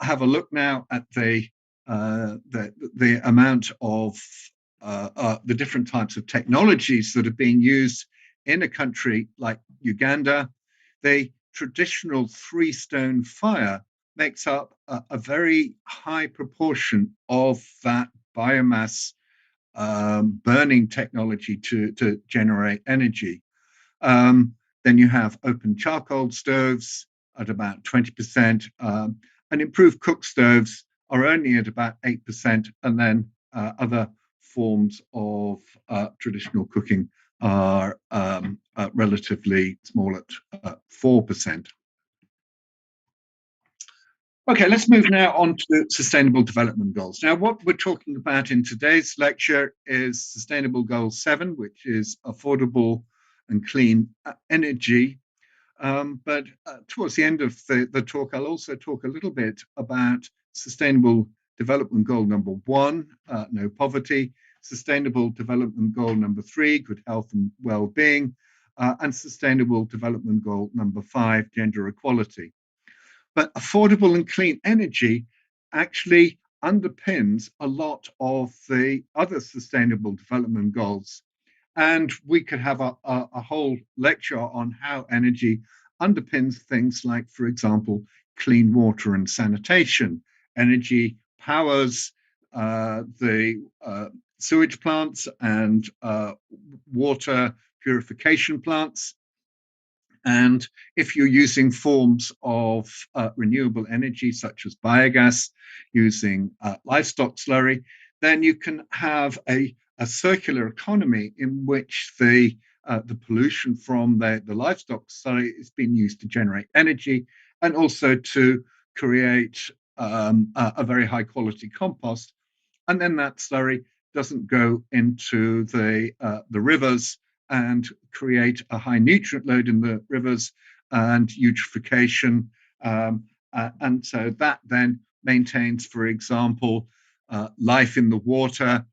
have a look now at the amount of the different types of technologies that are being used in a country like Uganda, the traditional three-stone fire makes up a very high proportion of that biomass burning technology to generate energy. Then you have open charcoal stoves at about 20%, and improved cook stoves are only at about 8%, and then other forms of traditional cooking are relatively small at 4%. Okay, let's move now on to Sustainable Development Goals. Now, what we're talking about in today's lecture is Sustainable Goal 7, which is affordable and clean energy. But towards the end of the talk, I'll also talk a little bit about Sustainable Development Goal number 1, no poverty, Sustainable Development Goal number 3, good health and well-being, and Sustainable Development Goal number 5, gender equality. But affordable and clean energy actually underpins a lot of the other Sustainable Development Goals. And we could have a whole lecture on how energy underpins things like, for example, clean water and sanitation. Energy powers the sewage plants and water purification plants. And if you're using forms of renewable energy, such as biogas, using livestock slurry, then you can have a circular economy in which the pollution from the livestock slurry is being used to generate energy and also to create a very high quality compost. And then that slurry doesn't go into the rivers and create a high nutrient load in the rivers and eutrophication. And so that then maintains, for example, life in the water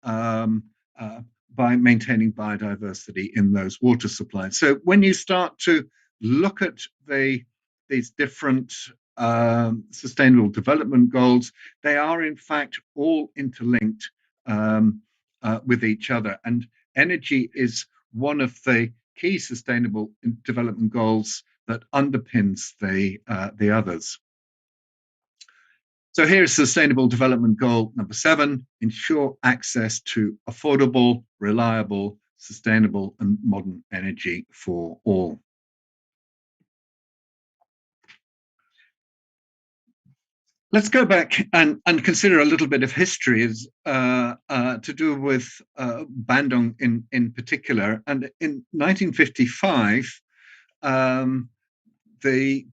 by maintaining biodiversity in those water supplies. So when you start to look at these different sustainable development goals, they are in fact all interlinked with each other. And energy is one of the key sustainable development goals that underpins the others. So here's Sustainable Development Goal number 7, ensure access to affordable, reliable, sustainable and modern energy for all. Let's go back and consider a little bit of history as, to do with Bandung in particular. And in 1955, the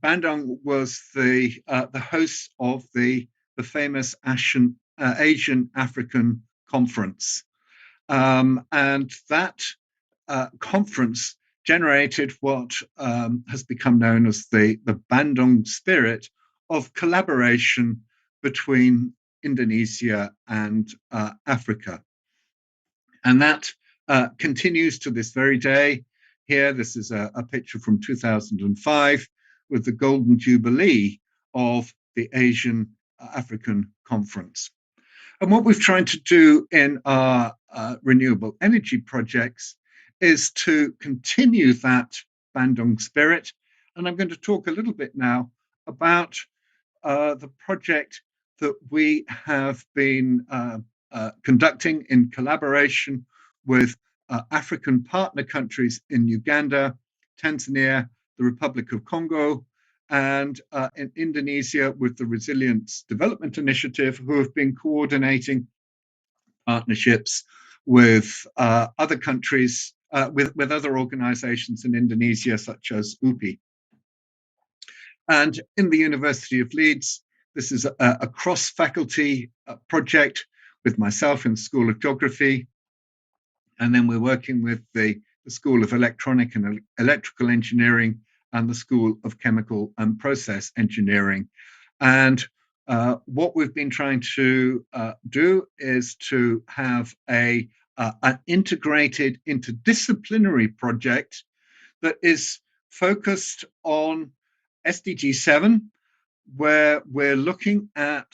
Bandung was the host of the famous Asian African Conference. And that conference generated what has become known as the Bandung spirit of collaboration between Indonesia and Africa. And that continues to this very day. Here, this is a picture from 2005 with the Golden Jubilee of the Asian African Conference. And what we've tried to do in our renewable energy projects is to continue that Bandung spirit. And I'm going to talk a little bit now about the project that we have been conducting in collaboration with African partner countries in Uganda, Tanzania, the Republic of Congo, and in Indonesia with the Resilience Development Initiative, who have been coordinating partnerships with other countries, with other organizations in Indonesia, such as UPI. And in the University of Leeds, this is a cross-faculty project with myself in the School of Geography. And then we're working with the School of Electronic and Electrical Engineering and the School of Chemical and Process Engineering. And what we've been trying to do is to have an integrated interdisciplinary project that is focused on SDG 7, where we're looking at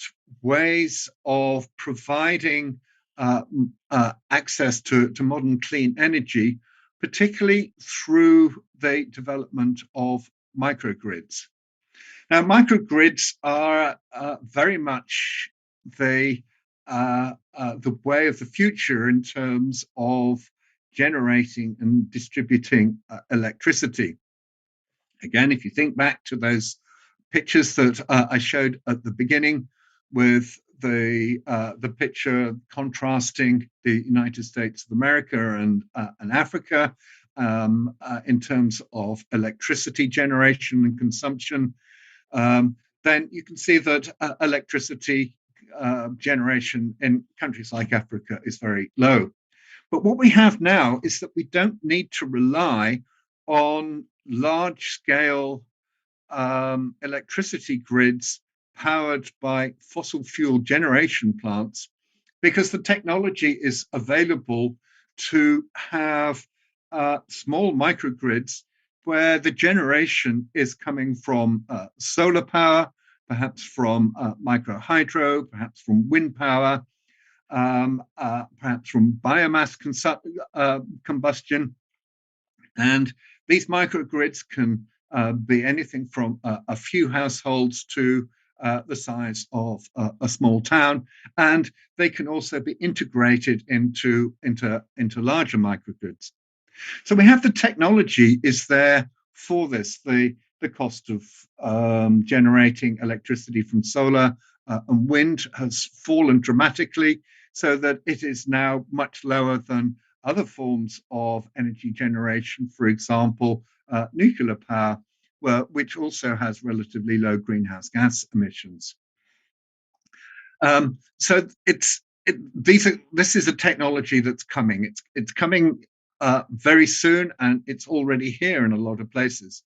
ways of providing access to modern clean energy, particularly through the development of microgrids. Now, microgrids are very much the way of the future in terms of generating and distributing electricity. Again, if you think back to those pictures that I showed at the beginning with the picture contrasting the United States of America and Africa in terms of electricity generation and consumption, then you can see that electricity generation in countries like Africa is very low. But what we have now is that we don't need to rely on large-scale electricity grids powered by fossil fuel generation plants, because the technology is available to have small microgrids where the generation is coming from solar power, perhaps from microhydro, perhaps from wind power, perhaps from biomass combustion. And these microgrids can be anything from a few households to the size of a small town, and they can also be integrated into larger microgrids. So we have the technology is there for this. The cost of generating electricity from solar and wind has fallen dramatically, so that it is now much lower than other forms of energy generation, for example, nuclear power, which also has relatively low greenhouse gas emissions. So this is a technology that's coming. It's coming very soon, and it's already here in a lot of places.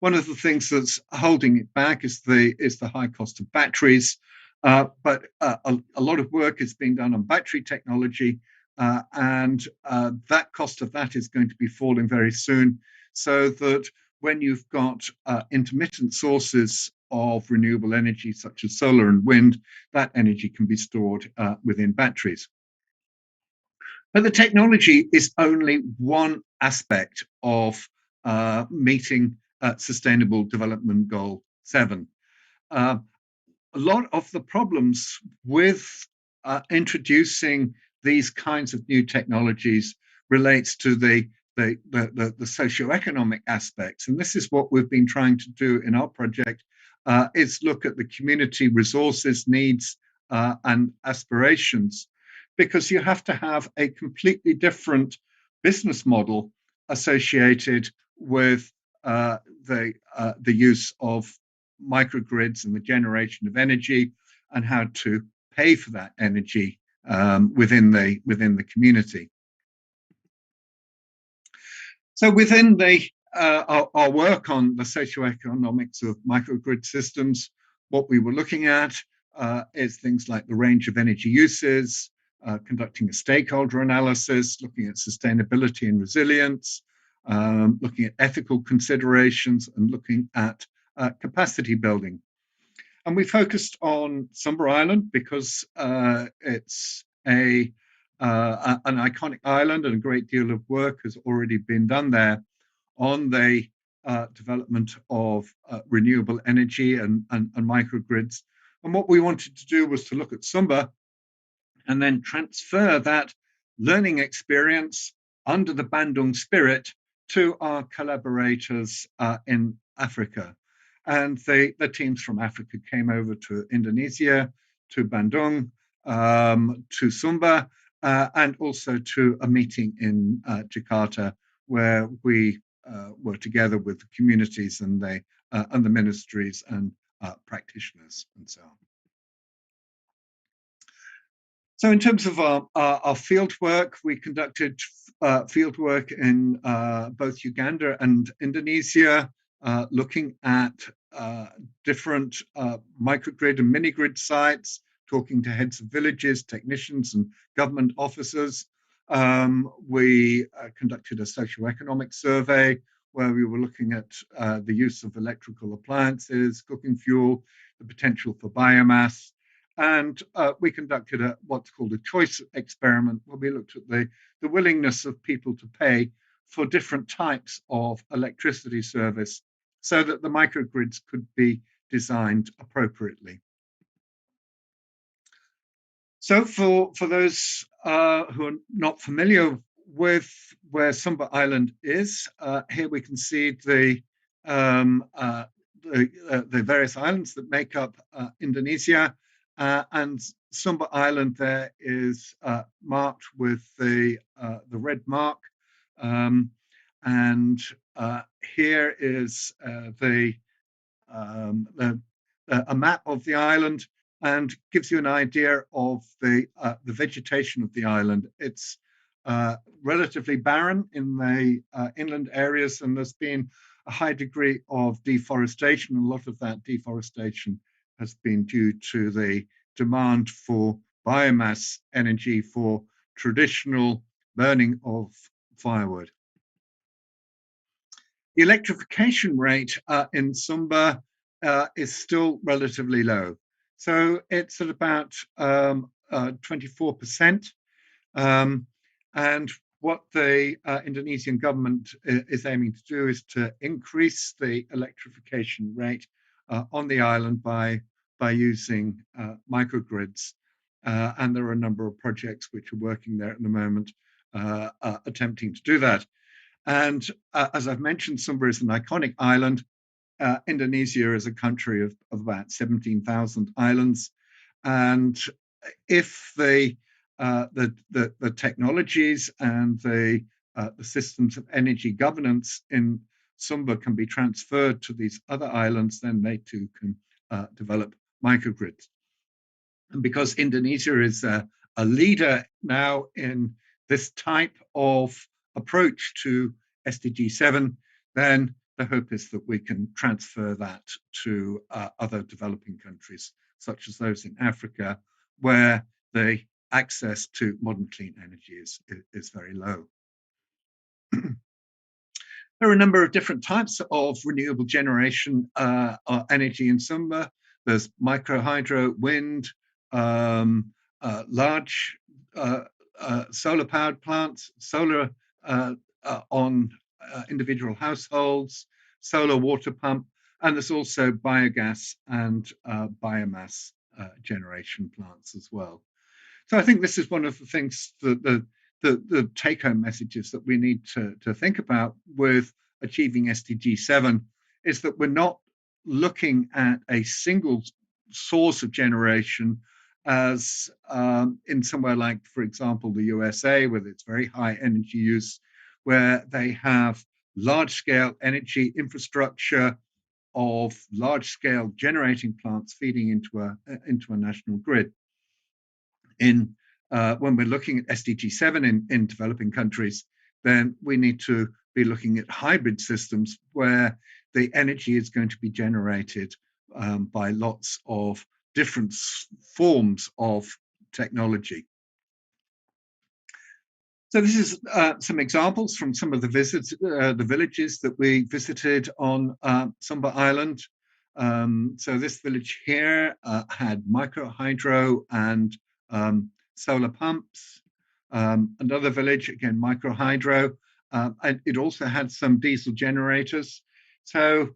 One of the things that's holding it back is the high cost of batteries, but a lot of work is being done on battery technology, and that cost of that is going to be falling very soon, so that when you've got intermittent sources of renewable energy, such as solar and wind, that energy can be stored within batteries. But the technology is only one aspect of meeting Sustainable Development Goal 7. A lot of the problems with introducing these kinds of new technologies relates to the socioeconomic aspects. And this is what we've been trying to do in our project, is look at the community resources, needs, and aspirations, because you have to have a completely different business model associated with the use of microgrids and the generation of energy, and how to pay for that energy within the community. So within our work on the socioeconomics of microgrid systems, what we were looking at is things like the range of energy uses, conducting a stakeholder analysis, looking at sustainability and resilience, looking at ethical considerations, and looking at capacity building. And we focused on Sumba Island because it's an iconic island, and a great deal of work has already been done there on the development of renewable energy and microgrids. And what we wanted to do was to look at Sumba and then transfer that learning experience under the Bandung spirit to our collaborators in Africa. And the teams from Africa came over to Indonesia, to Bandung, to Sumba, and also to a meeting in Jakarta, where we were together with the communities and the ministries and practitioners and so on. So in terms of our field work, we conducted field work in both Uganda and Indonesia, looking at different microgrid and mini-grid sites, talking to heads of villages, technicians, and government officers. We conducted a socioeconomic survey where we were looking at the use of electrical appliances, cooking fuel, the potential for biomass. And we conducted what's called a choice experiment, where we looked at the willingness of people to pay for different types of electricity service, so that the microgrids could be designed appropriately. So for those who are not familiar with where Sumba Island is, here we can see the the various islands that make up Indonesia, and Sumba Island there is marked with the red mark, and here is a map of the island and gives you an idea of the vegetation of the island. It's relatively barren in the inland areas, and there's been a high degree of deforestation. A lot of that deforestation has been due to the demand for biomass energy for traditional burning of firewood. The electrification rate in Sumba is still relatively low. So it's at about 24%. And what the Indonesian government is aiming to do is to increase the electrification rate on the island by using microgrids. And there are a number of projects which are working there at the moment attempting to do that. And as I've mentioned, Sumba is an iconic island. Indonesia is a country of about 17,000 islands. And if the technologies and the systems of energy governance in Sumba can be transferred to these other islands, then they too can develop microgrids. And because Indonesia is a leader now in this type of approach to SDG 7, then the hope is that we can transfer that to other developing countries, such as those in Africa, where the access to modern clean energy is very low. There are a number of different types of renewable generation energy in Sumba. There's microhydro, wind, large solar-powered plants, solar on individual households, solar water pump, and there's also biogas and biomass generation plants as well. So I think this is one of the things that the take-home messages that we need to think about with achieving SDG 7 is that we're not looking at a single source of generation as in somewhere like, for example, the USA, with its very high energy use, where they have large-scale energy infrastructure of large-scale generating plants feeding into a national grid. When we're looking at SDG 7 in developing countries, then we need to be looking at hybrid systems where the energy is going to be generated by lots of different forms of technology. So this is some examples from some of the visits, the villages that we visited on Sumba Island. So this village here had microhydro and solar pumps. Another village, again, microhydro. And it also had some diesel generators. So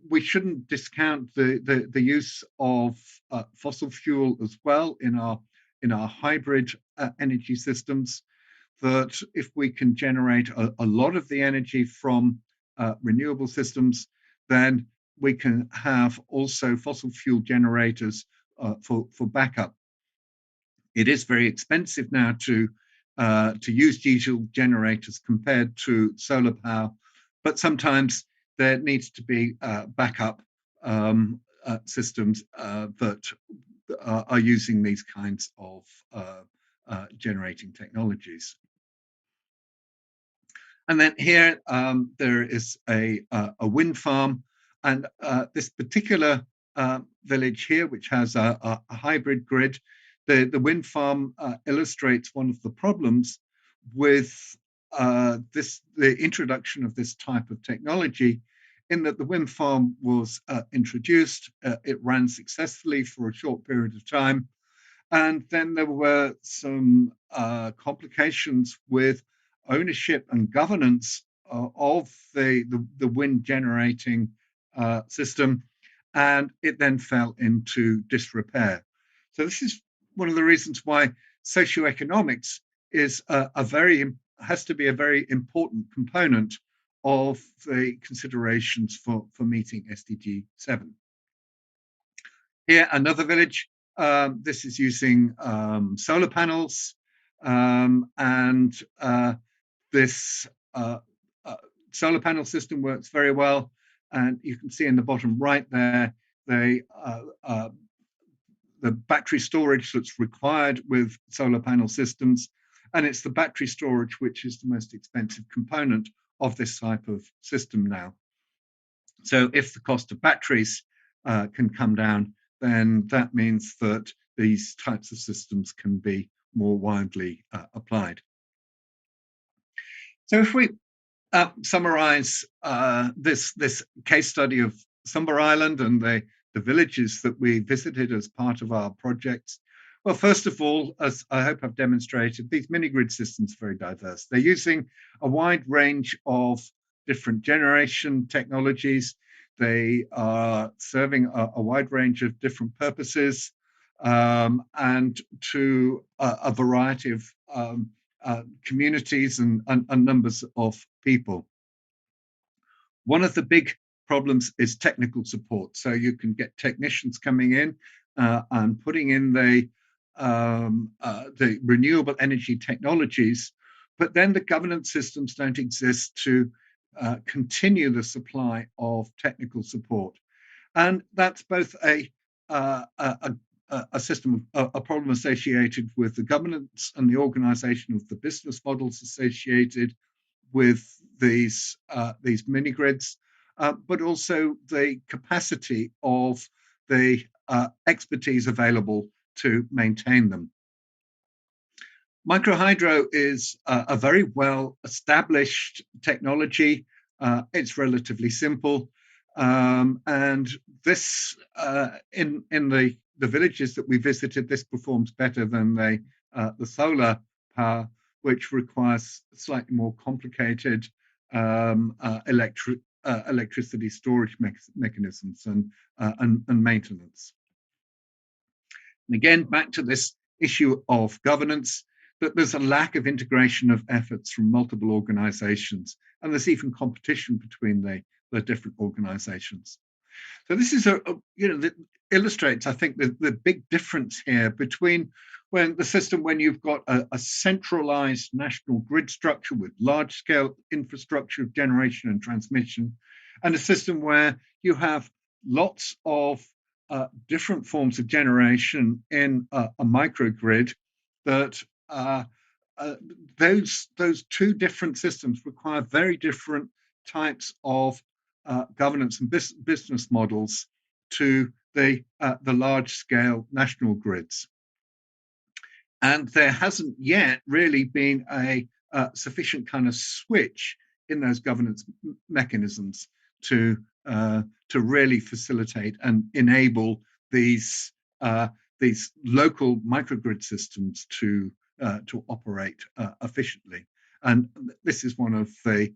we shouldn't discount the use of fossil fuel as well in our hybrid energy systems. That if we can generate a lot of the energy from renewable systems, then we can have also fossil fuel generators for backup. It is very expensive now to use diesel generators compared to solar power, but sometimes there needs to be backup systems that are using these kinds of generating technologies. And then here there is a wind farm, and this particular village here, which has a hybrid grid, the wind farm illustrates one of the problems with the introduction of this type of technology, in that the wind farm was introduced, it ran successfully for a short period of time, and then there were some complications with ownership and governance of the wind generating system, and it then fell into disrepair. So this is one of the reasons why socioeconomics is has to be a very important component of the considerations for meeting SDG 7. Here, another village. This is using solar panels, and this solar panel system works very well. And you can see in the bottom right there, the battery storage that's required with solar panel systems. And it's the battery storage which is the most expensive component of this type of system now. So if the cost of batteries can come down, then that means that these types of systems can be more widely applied. So if we summarize this case study of Sumber Island and the villages that we visited as part of our projects, well, first of all, as I hope I've demonstrated, these mini-grid systems are very diverse. They're using a wide range of different generation technologies. They are serving a wide range of different purposes and to a variety of communities and numbers of people. One of the big problems is technical support. So you can get technicians coming in and putting in the renewable energy technologies, but then the governance systems don't exist to continue the supply of technical support. And that's both a system, a problem associated with the governance and the organization of the business models associated with these mini grids, but also the capacity of the expertise available to maintain them. Microhydro is a very well established technology. It's relatively simple. And this, in the villages that we visited, this performs better than the solar power, which requires slightly more complicated electricity storage mechanisms and maintenance. And again, back to this issue of governance, that there's a lack of integration of efforts from multiple organizations, and there's even competition between the different organizations. So this is that illustrates, I think, the big difference here between when you've got a centralized national grid structure with large-scale infrastructure of generation and transmission, and a system where you have lots of different forms of generation in a microgrid. That those two different systems require very different types of governance and business models to the large-scale national grids. And there hasn't yet really been a sufficient kind of switch in those governance mechanisms to really facilitate and enable these local microgrid systems to operate efficiently. And this is one of the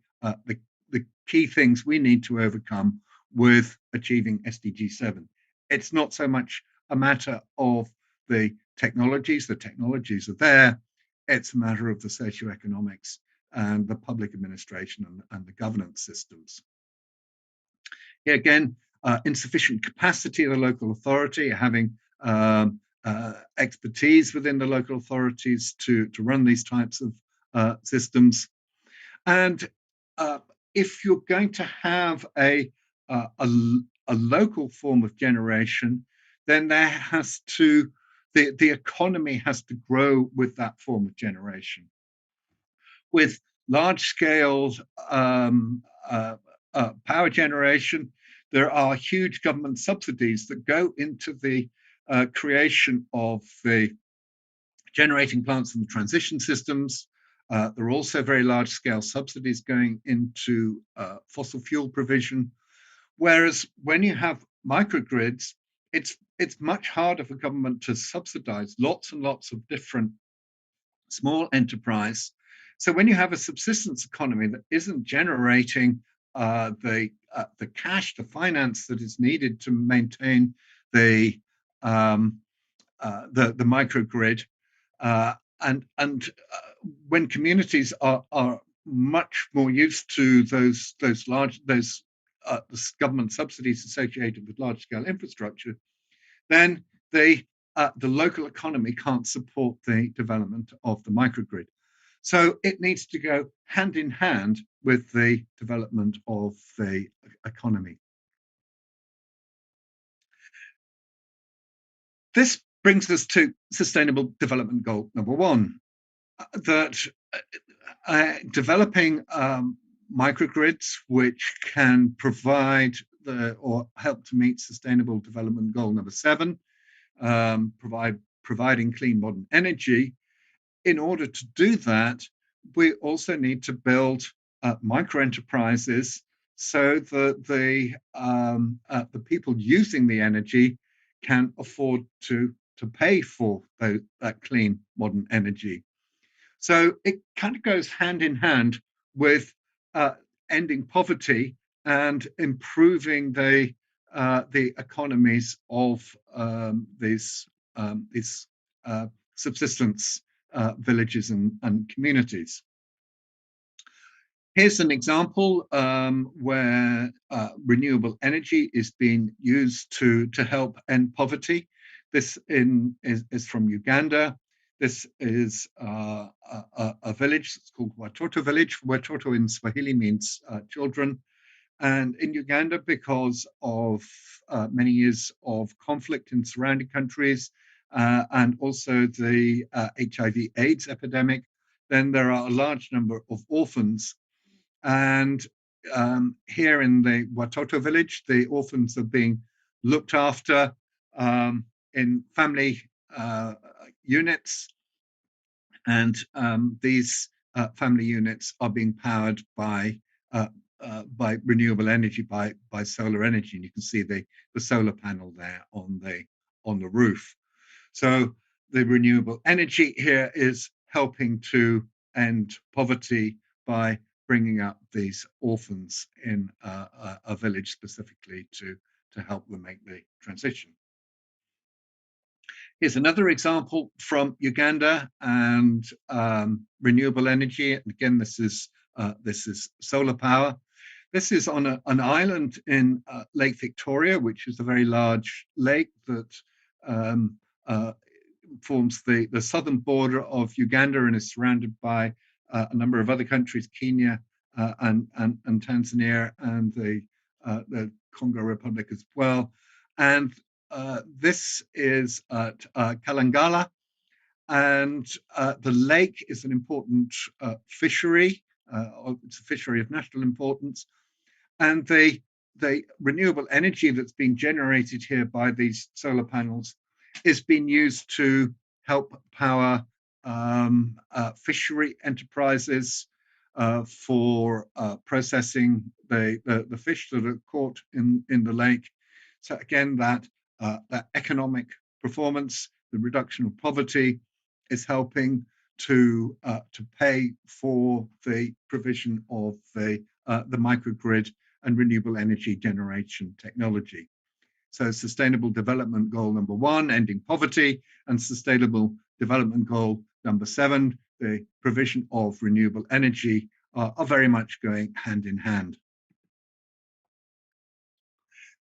key things we need to overcome with achieving SDG 7. It's not so much a matter of the technologies are there. It's a matter of the socioeconomics and the public administration and the governance systems. Here again, insufficient capacity of the local authority, having expertise within the local authorities to run these types of systems. And if you're going to have a local form of generation, then the economy has to grow with that form of generation. With large-scale power generation, there are huge government subsidies that go into the creation of the generating plants and the transition systems. There are also very large-scale subsidies going into fossil fuel provision. Whereas when you have microgrids, it's much harder for government to subsidize lots and lots of different small enterprise. So when you have a subsistence economy that isn't generating the cash, the finance that is needed to maintain the microgrid, and when communities are much more used to those government subsidies associated with large-scale infrastructure, then the local economy can't support the development of the microgrid. So it needs to go hand in hand with the development of the economy. This brings us to Sustainable Development Goal number 1, that developing microgrids which can provide or help to meet Sustainable Development Goal number 7, providing clean modern energy. In order to do that, we also need to build micro-enterprises so that the people using the energy can afford to pay for that clean modern energy. So it kind of goes hand in hand with ending poverty and improving the economies of these subsistence villages and communities. Here's an example where renewable energy is being used to help end poverty. This is from Uganda. This is a village. It's called Watoto village. Watoto in Swahili means children. And in Uganda, because of many years of conflict in surrounding countries and also the HIV/AIDS epidemic, then there are a large number of orphans. And here in the Watoto village, the orphans are being looked after in family units. And these family units are being powered by renewable energy, by solar energy. And you can see the solar panel there on the roof. So the renewable energy here is helping to end poverty by bringing up these orphans in a village specifically to help them make the transition. Here's another example from Uganda and renewable energy. And again, this is solar power. This is on an island in Lake Victoria, which is a very large lake that forms the southern border of Uganda and is surrounded by a number of other countries, Kenya and Tanzania and the Congo Republic as well. And this is at Kalangala, and the lake is an important fishery. It's a fishery of national importance, and the renewable energy that's being generated here by these solar panels is being used to help power fishery enterprises for processing the fish that are caught in the lake. So again, that economic performance, the reduction of poverty, is helping to pay for the provision of the microgrid and renewable energy generation technology. So Sustainable Development Goal number 1, ending poverty, and Sustainable Development Goal number 7, the provision of renewable energy, are very much going hand in hand.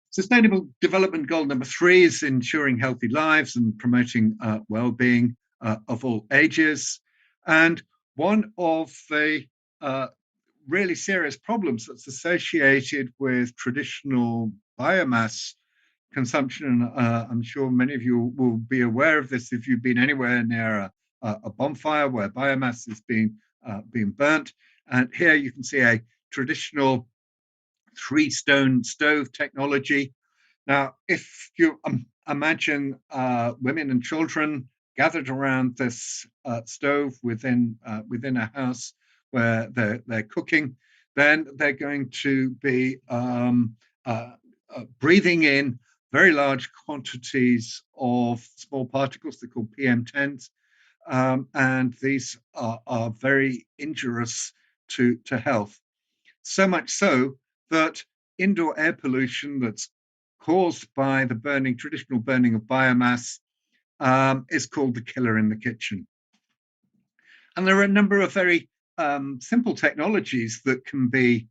Sustainable Development Goal number 3 is ensuring healthy lives and promoting well-being of all ages. And one of the really serious problems that's associated with traditional biomass consumption, and I'm sure many of you will be aware of this if you've been anywhere near a bonfire where biomass is being burnt. And here you can see a traditional 3-stone stove technology. Now, if you imagine women and children gathered around this stove within a house where they're cooking, then they're going to be breathing in very large quantities of small particles. They're called PM10s, and these are very injurious to health. So much so that indoor air pollution that's caused by the traditional burning of biomass is called the killer in the kitchen. And there are a number of very simple technologies that can be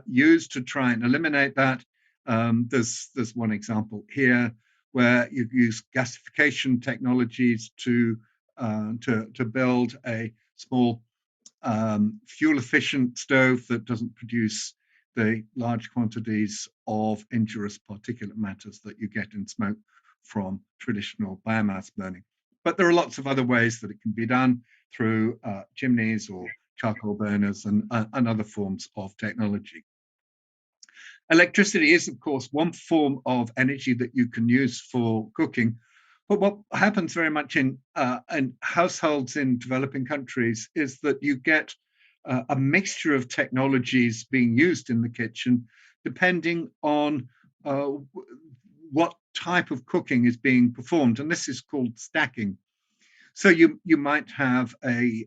used to try and eliminate that. There's one example here where you use gasification technologies to build a small fuel-efficient stove that doesn't produce the large quantities of injurious particulate matters that you get in smoke from traditional biomass burning. But there are lots of other ways that it can be done through chimneys or charcoal burners and other forms of technology. Electricity is, of course, one form of energy that you can use for cooking. But what happens very much in households in developing countries is that you get a mixture of technologies being used in the kitchen, depending on what type of cooking is being performed. And this is called stacking. So you might have a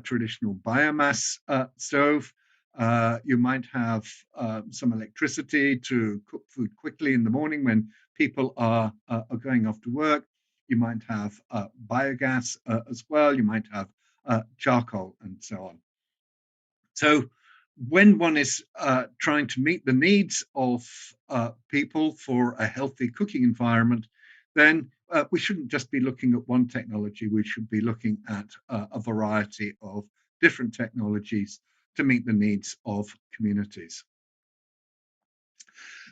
traditional biomass stove. You might have some electricity to cook food quickly in the morning when people are going off to work. You might have biogas as well. You might have charcoal and so on. So when one is trying to meet the needs of people for a healthy cooking environment, then we shouldn't just be looking at one technology. We should be looking at a variety of different technologies to meet the needs of communities.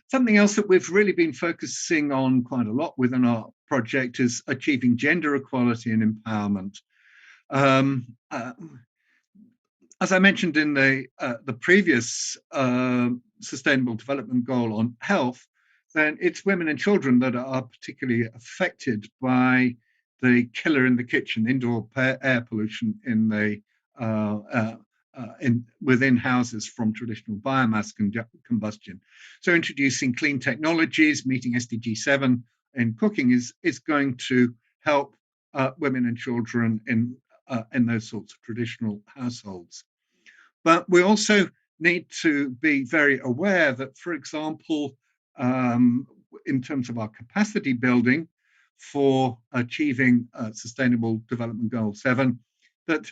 Something else that we've really been focusing on quite a lot within our project is achieving gender equality and empowerment. As I mentioned in the previous Sustainable Development Goal on health, then it's women and children that are particularly affected by the killer in the kitchen, indoor air pollution in the within houses from traditional biomass combustion. So introducing clean technologies, meeting SDG 7 in cooking is going to help women and children in those sorts of traditional households. But we also need to be very aware that, for example, in terms of our capacity building for achieving Sustainable Development Goal 7, that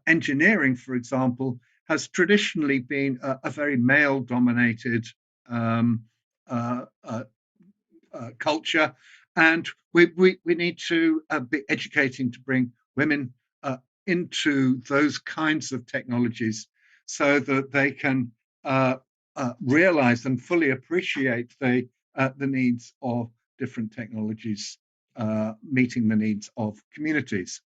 engineering, for example, has traditionally been a very male-dominated culture, and we need to be educating to bring women into those kinds of technologies so that they can realize and fully appreciate the needs of different technologies, meeting the needs of communities.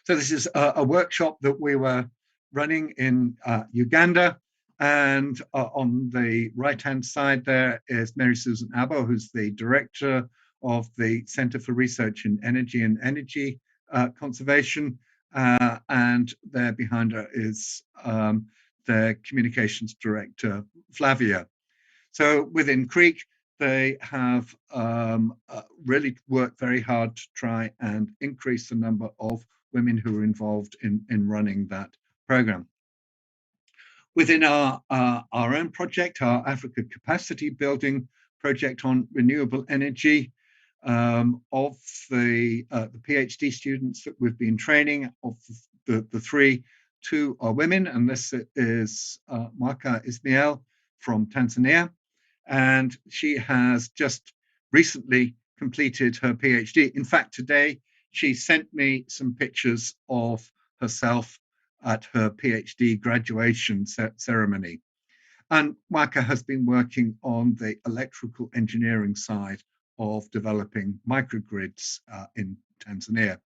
So this is a workshop that we were running in Uganda, and on the right-hand side there is Mary Susan Abbo, who's the director of the Center for Research in Energy and Energy Conservation, and there behind her is their communications director, Flavia. So within Creek, they have really worked very hard to try and increase the number of women who are involved in running that program. Within our own project, our Africa Capacity Building project on renewable energy, of the PhD students that we've been training, of the three, two are women, and this is Mwaka Ismail from Tanzania, and she has just recently completed her PhD. In fact, today she sent me some pictures of herself at her PhD graduation ceremony. And Mwaka has been working on the electrical engineering side of developing microgrids in Tanzania.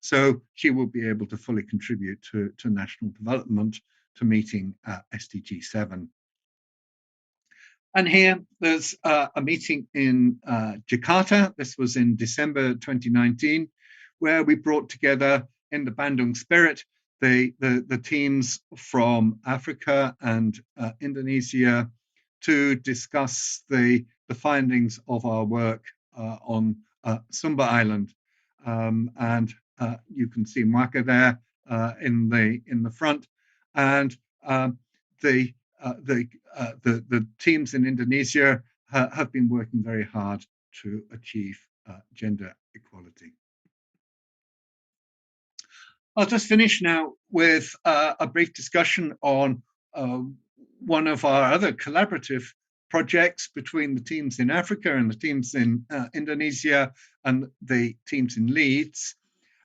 So she will be able to fully contribute to national development, to meeting SDG 7. And here there's a meeting in Jakarta. This was in December 2019, where we brought together in the Bandung spirit the teams from Africa and Indonesia to discuss the findings of our work on Sumba Island. And you can see Mwaka there in the front, and the teams in Indonesia have been working very hard to achieve gender equality. I'll just finish now with a brief discussion on one of our other collaborative projects between the teams in Africa and the teams in Indonesia and the teams in Leeds.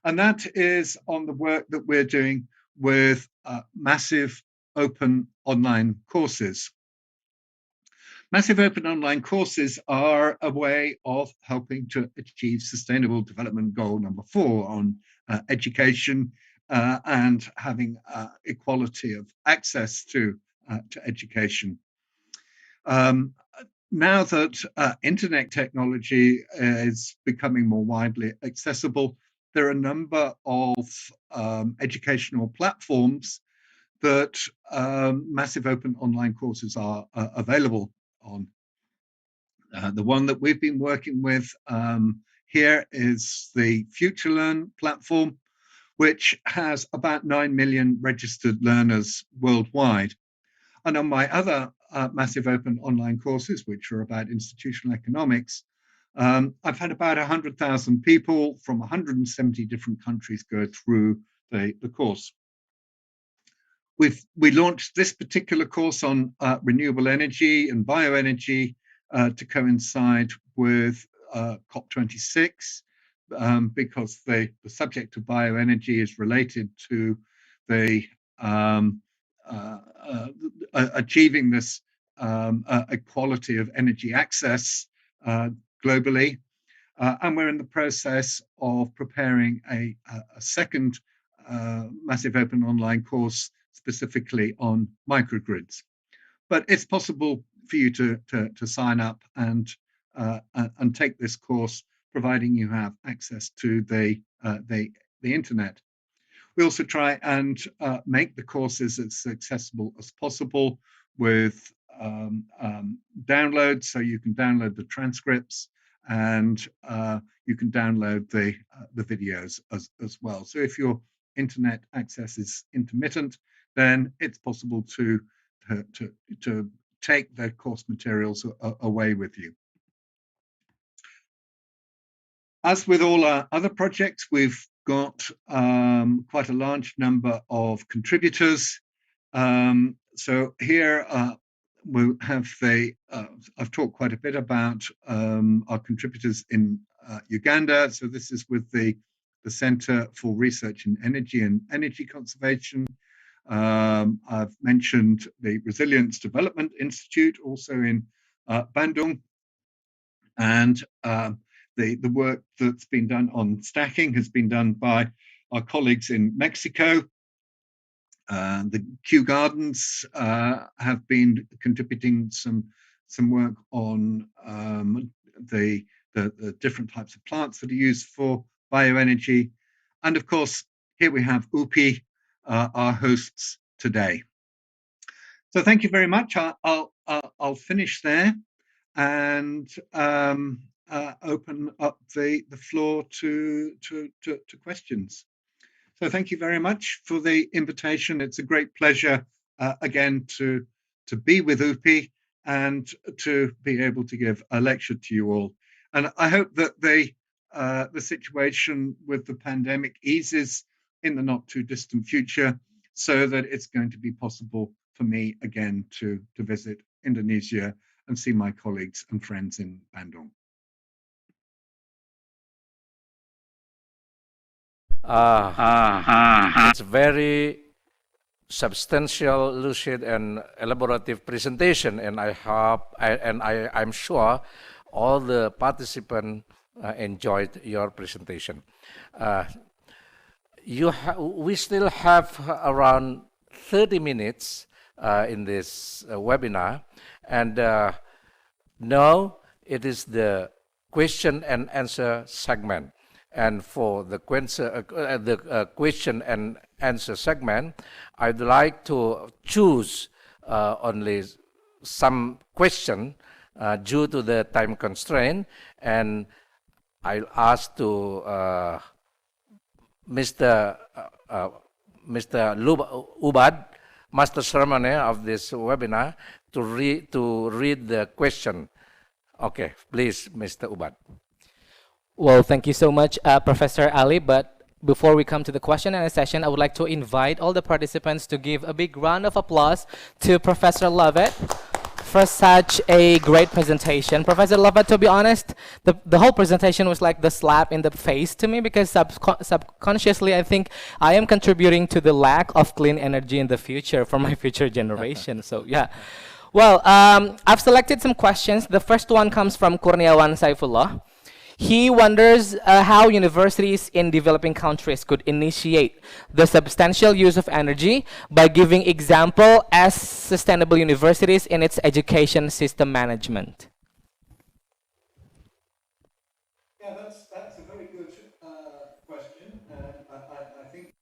And that is on the work that we're doing with massive open online courses. Massive open online courses are a way of helping to achieve Sustainable Development Goal number 4 on education and having equality of access to education. Now that internet technology is becoming more widely accessible, there are a number of educational platforms that massive open online courses are available on. The one that we've been working with here is the FutureLearn platform, which has about 9 million registered learners worldwide. And on my other massive open online courses, which are about institutional economics, I've had about 100,000 people from 170 different countries go through the course. We launched this particular course on renewable energy and bioenergy to coincide with COP26 because the subject of bioenergy is related to the achieving this equality of energy access globally. And we're in the process of preparing a second massive open online course specifically on microgrids. But it's possible for you to sign up and take this course, providing you have access to the internet. We also try and make the courses as accessible as possible with downloads, so you can download the transcripts and you can download the videos as well. So if your internet access is intermittent, then it's possible to take the course materials away with you. As with all our other projects, we've got quite a large number of contributors. So here we'll have I've talked quite a bit about our contributors in Uganda. So this is with the Center for Research in Energy and Energy Conservation. I've mentioned the Resilience Development Institute, also in Bandung, and the work that's been done on stacking has been done by our colleagues in Mexico. The Kew Gardens have been contributing some work on the different types of plants that are used for bioenergy. And of course, here we have UPI, our hosts today. So thank you very much. I'll finish there and open up the floor to questions. So thank you very much for the invitation. It's a great pleasure again to be with UPI and to be able to give a lecture to you all. And I hope that the situation with the pandemic eases in the not too distant future, so that it's going to be possible for me again to visit Indonesia and see my colleagues and friends in Bandung. It's very substantial, lucid, and elaborative presentation, and I'm sure all the participants enjoyed your presentation. We still have around 30 minutes in this webinar, and now it is the question and answer segment. And for the question and answer segment, I'd like to choose only some question due to the time constraint, and I'll ask to Mr. Ubad, master ceremony of this webinar, to read the question. Okay, please, Mr. Ubad. Well, thank you so much, Professor Ali. But before we come to the question and answer session, I would like to invite all the participants to give a big round of applause to Professor Lovett for such a great presentation. Professor Lovett, to be honest, the whole presentation was like the slap in the face to me, because subconsciously I think I am contributing to the lack of clean energy in the future for my future generation. So yeah. Well, I've selected some questions. The first one comes from Kurniawan Saifullah. He wonders how universities in developing countries could initiate the substantial use of energy by giving example as sustainable universities in its education system management. Yeah, that's a very good question, and I think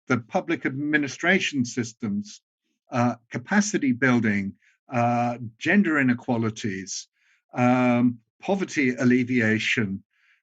the public administration systems, capacity building, gender inequalities, poverty alleviation,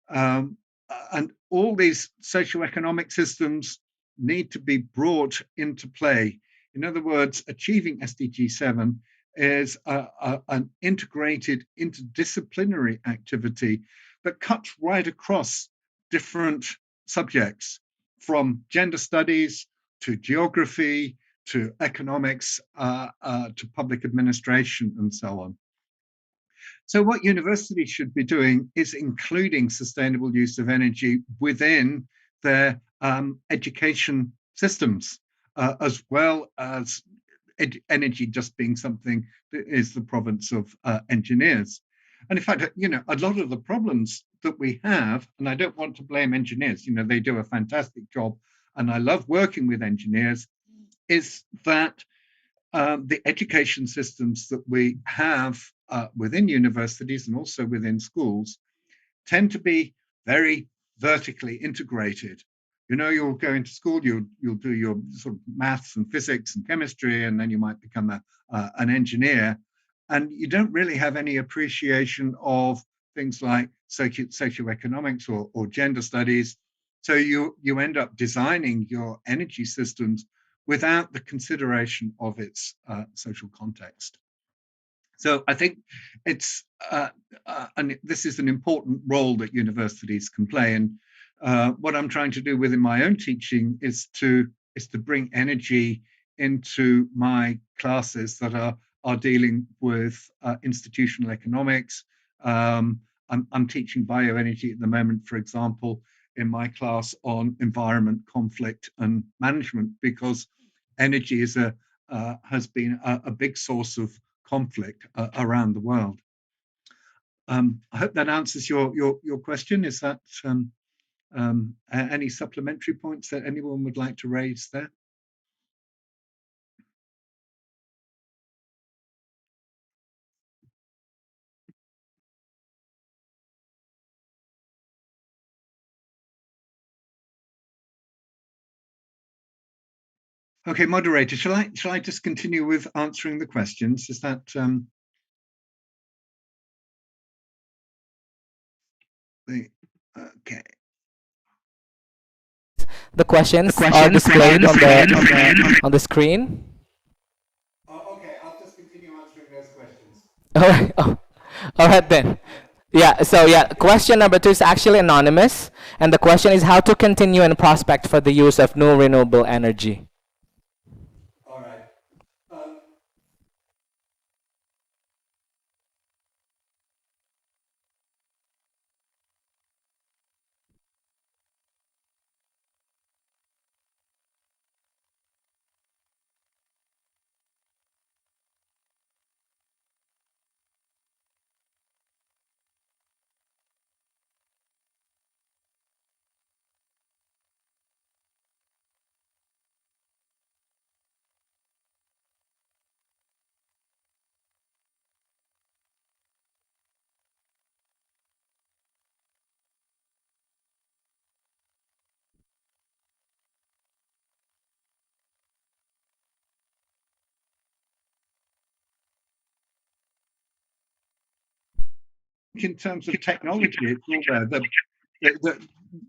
and all these socioeconomic systems need to be brought into play. In other words, achieving SDG 7 is an integrated interdisciplinary activity that cuts right across different subjects, from gender studies to geography to economics to public administration and so on. So what universities should be doing is including sustainable use of energy within their education systems, as well as energy just being something that is the province of engineers. And in fact, a lot of the problems that we have, and I don't want to blame engineers, they do a fantastic job, and I love working with engineers, is that the education systems that we have within universities and also within schools tend to be very vertically integrated. You'll go into school, you'll do your sort of maths and physics and chemistry, and then you might become an engineer. And you don't really have any appreciation of things like socioeconomics or gender studies. So you end up designing your energy systems without the consideration of its social context. So I think it's, and this is an important role that universities can play. And what I'm trying to do within my own teaching is to bring energy into my classes that are dealing with institutional economics. I'm teaching bioenergy at the moment, for example, in my class on environment, conflict, and management, because energy has been a big source of conflict around the world. I hope that answers your question. Is that any supplementary points that anyone would like to raise there? Okay, moderator, shall I just continue with answering the questions? Is that okay? The questions are displayed on the screen. Okay, I'll just continue answering those questions. All right. Oh, all right then. Yeah, so yeah, question number 2 is actually anonymous, and the question is how to continue and prospect for the use of new renewable energy. All right. In terms of technology, it's all there.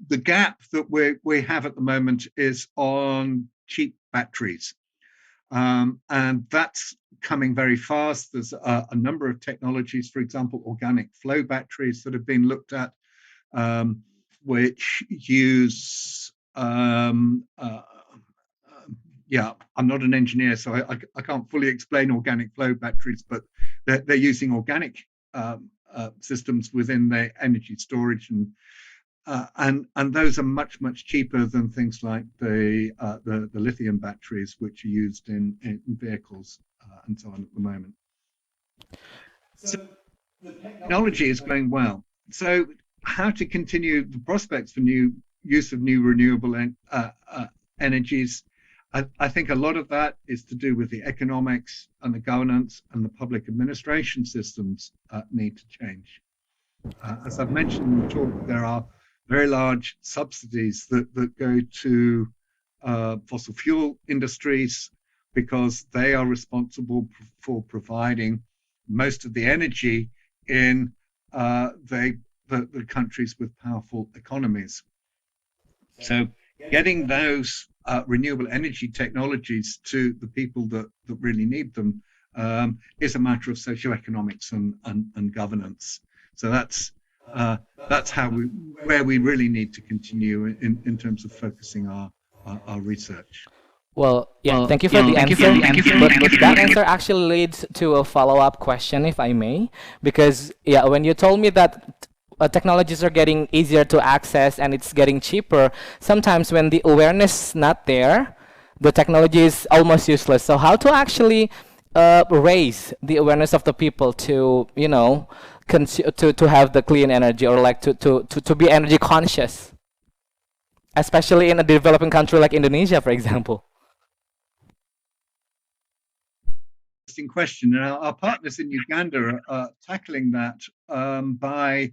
The gap that we have at the moment is on cheap batteries. And that's coming very fast. There's a number of technologies, for example, organic flow batteries that have been looked at, which use yeah, I'm not an engineer, so I can't fully explain organic flow batteries, but they're using organic systems within their energy storage, and those are much cheaper than things like the lithium batteries, which are used in vehicles and so on at the moment. So the technology is going well. So how to continue the prospects for use of new renewable energies? I think a lot of that is to do with the economics and the governance and the public administration systems need to change. As I've mentioned in the talk, there are very large subsidies that go to fossil fuel industries because they are responsible for providing most of the energy in the countries with powerful economies. So getting those renewable energy technologies to the people that really need them is a matter of socioeconomics and governance. So that's where we really need to continue in terms of focusing our research. Well, yeah, thank you for the answer. But that answer actually leads to a follow-up question, if I may, because yeah, when you told me that technologies are getting easier to access and it's getting cheaper, sometimes when the awareness is not there, the technology is almost useless. So how to actually raise the awareness of the people to, you know, to have the clean energy, or like to be energy conscious, especially in a developing country like Indonesia, for example? Interesting question. And our partners in Uganda are tackling that by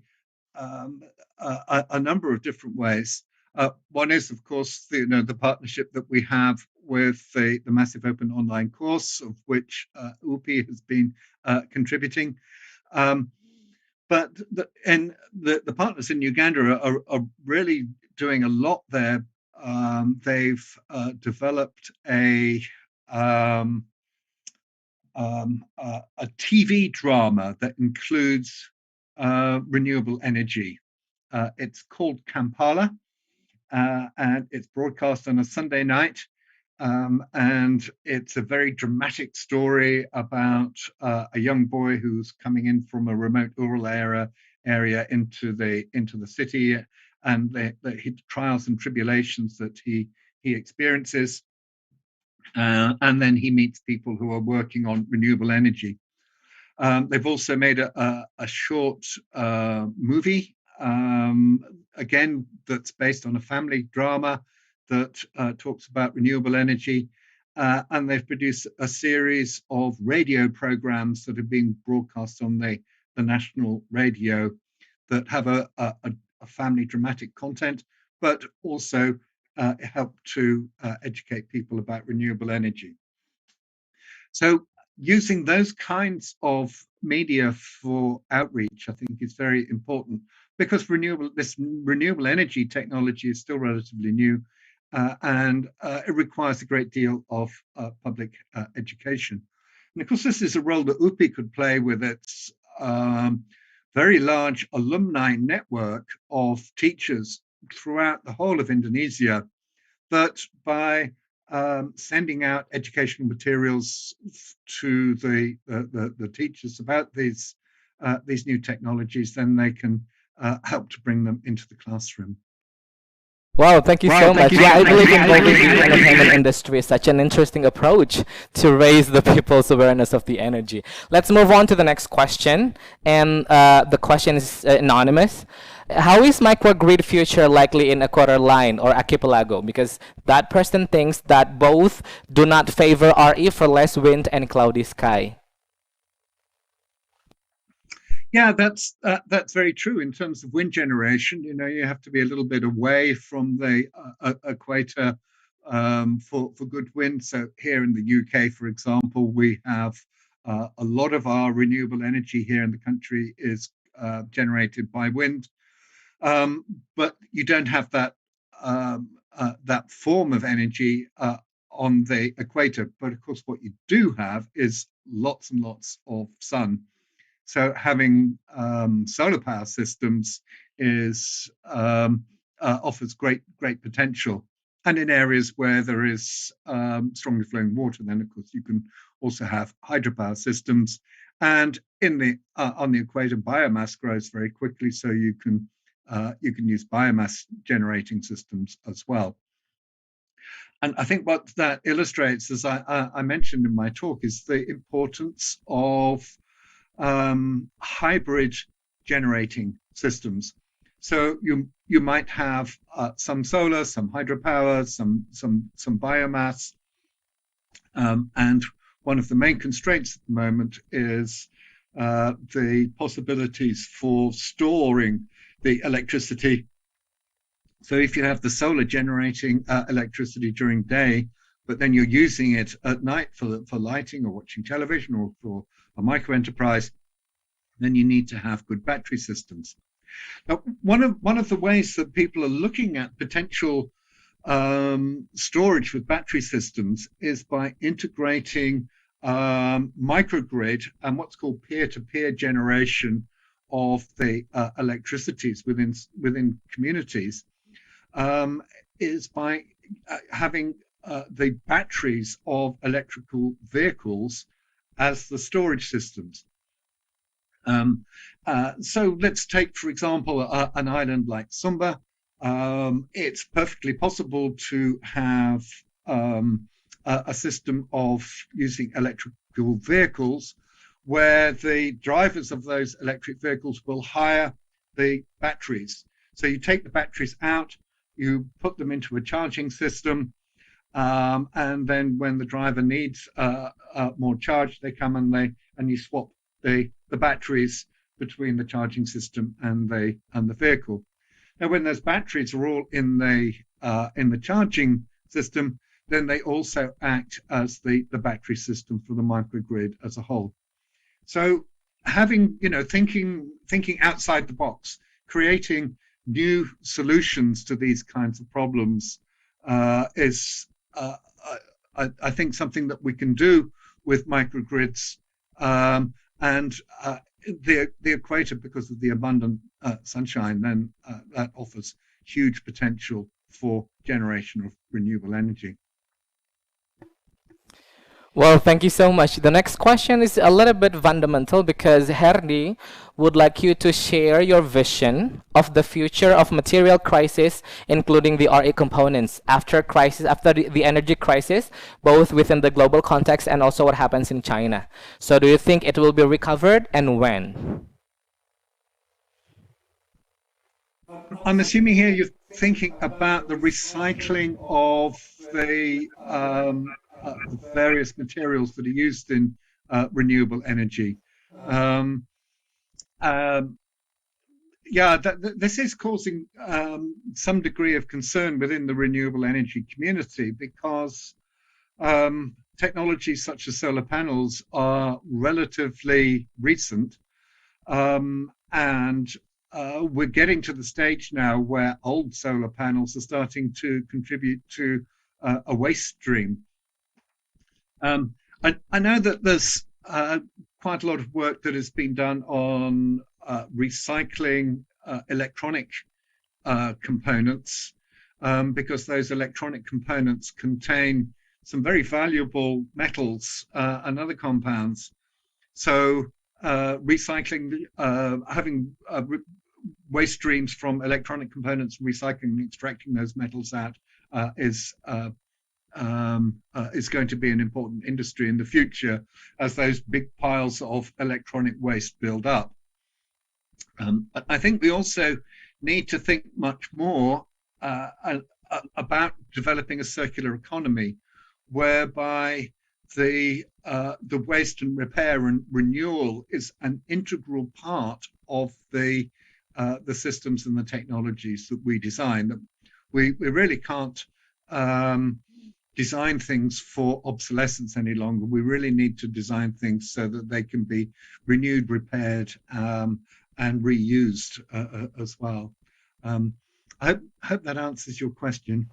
a number of different ways. One is, of course, the partnership that we have with the Massive Open Online Course, of which UPI has been contributing. But the partners in Uganda are really doing a lot there. They've developed a TV drama that includes renewable energy. It's called Kampala, and it's broadcast on a Sunday night. And it's a very dramatic story about a young boy who's coming in from a remote rural area into the city, and the trials and tribulations that he experiences. And then he meets people who are working on renewable energy. They've also made a short movie, again, that's based on a family drama that talks about renewable energy. And they've produced a series of radio programs that have been broadcast on the national radio that have a family dramatic content, but also help to educate people about renewable energy. So using those kinds of media for outreach, I think, is very important, because this renewable energy technology is still relatively new, and it requires a great deal of public education. And of course, this is a role that UPI could play with its very large alumni network of teachers throughout the whole of Indonesia that by sending out educational materials to the teachers about these new technologies, then they can help to bring them into the classroom. Wow, thank you so much. Yeah, I believe involving the entertainment industry is such an interesting approach to raise the people's awareness of the energy. Let's move on to the next question. And the question is anonymous. How is microgrid future likely in a quarter line or archipelago? Because that person thinks that both do not favor RE for less wind and cloudy sky. Yeah, that's very true. In terms of wind generation, you have to be a little bit away from the equator for good wind. So here in the UK, for example, we have a lot of our renewable energy here in the country is generated by wind, but you don't have that that form of energy on the equator. But of course, what you do have is lots and lots of sun. So having solar power systems is offers great potential, and in areas where there is strongly flowing water, then of course you can also have hydropower systems. And in the on the equator, biomass grows very quickly, so you can use biomass generating systems as well. And I think what that illustrates, as I mentioned in my talk, is the importance of hybrid generating systems. So you might have some solar, some hydropower, some biomass, and one of the main constraints at the moment is the possibilities for storing the electricity. So if you have the solar generating electricity during day, but then you're using it at night for lighting or watching television or for a micro enterprise, then you need to have good battery systems. Now, one of the ways that people are looking at potential storage with battery systems is by integrating microgrid and what's called peer-to-peer generation of the electricities within communities, is by having the batteries of electrical vehicles as the storage systems. So let's take, for example, an island like Sumba. It's perfectly possible to have a system of using electrical vehicles where the drivers of those electric vehicles will hire the batteries. So you take the batteries out, you put them into a charging system, and then when the driver needs more charge, they come and you swap the batteries between the charging system and the vehicle. Now, when those batteries are all in the charging system, then they also act as the battery system for the microgrid as a whole. So having, thinking outside the box, creating new solutions to these kinds of problems is, I think, something that we can do with microgrids. And the equator, because of the abundant sunshine, then that offers huge potential for generation of renewable energy. Well, thank you so much. The next question is a little bit fundamental because Herdi would like you to share your vision of the future of material crisis, including the RE components after the energy crisis, both within the global context and also what happens in China. So do you think it will be recovered and when? I'm assuming here you're thinking about the recycling of the various materials that are used in renewable energy. This is causing some degree of concern within the renewable energy community because technologies such as solar panels are relatively recent, and we're getting to the stage now where old solar panels are starting to contribute to a waste stream. I know that there's quite a lot of work that has been done on recycling electronic components, because those electronic components contain some very valuable metals and other compounds. So recycling, having waste streams from electronic components, recycling and extracting those metals out is going to be an important industry in the future as those big piles of electronic waste build up. I think we also need to think much more about developing a circular economy, whereby the waste and repair and renewal is an integral part of the systems and the technologies that we design. We really can't design things for obsolescence any longer. We really need to design things so that they can be renewed, repaired, and reused as well. I hope that answers your question.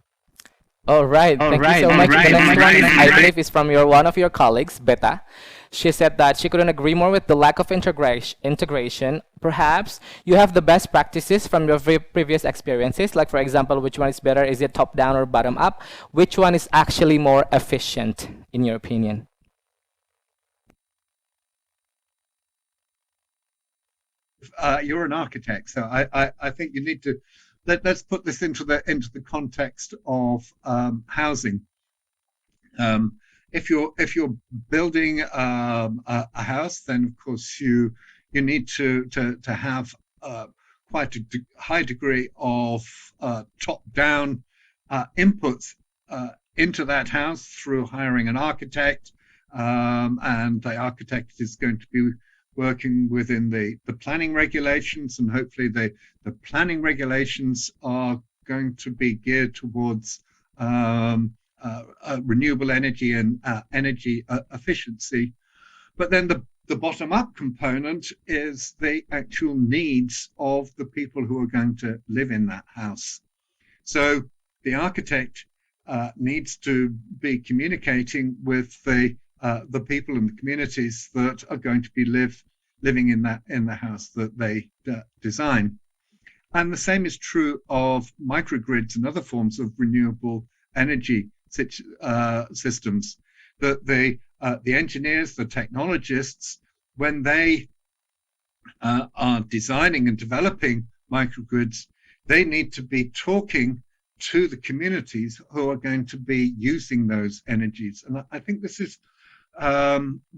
All right. Thank you so much. The next one, I believe, is from one of your colleagues, Beta. She said that she couldn't agree more with the lack of integration. Perhaps you have the best practices from your previous experiences, like, for example, which one is better? Is it top-down or bottom-up? Which one is actually more efficient, in your opinion? You're an architect, so I think you need to let's put this into the context of housing. If you're building a house, then of course you need to have quite a high degree of top-down inputs into that house through hiring an architect, and the architect is going to be working within the planning regulations, and hopefully the planning regulations are going to be geared towards renewable energy and energy efficiency. But then the bottom-up component is the actual needs of the people who are going to live in that house. So the architect needs to be communicating with the people and the communities that are going to be living in the house that they design. And the same is true of microgrids and other forms of renewable energy systems. That the engineers, the technologists, when they are designing and developing microgrids, they need to be talking to the communities who are going to be using those energies. And I think this is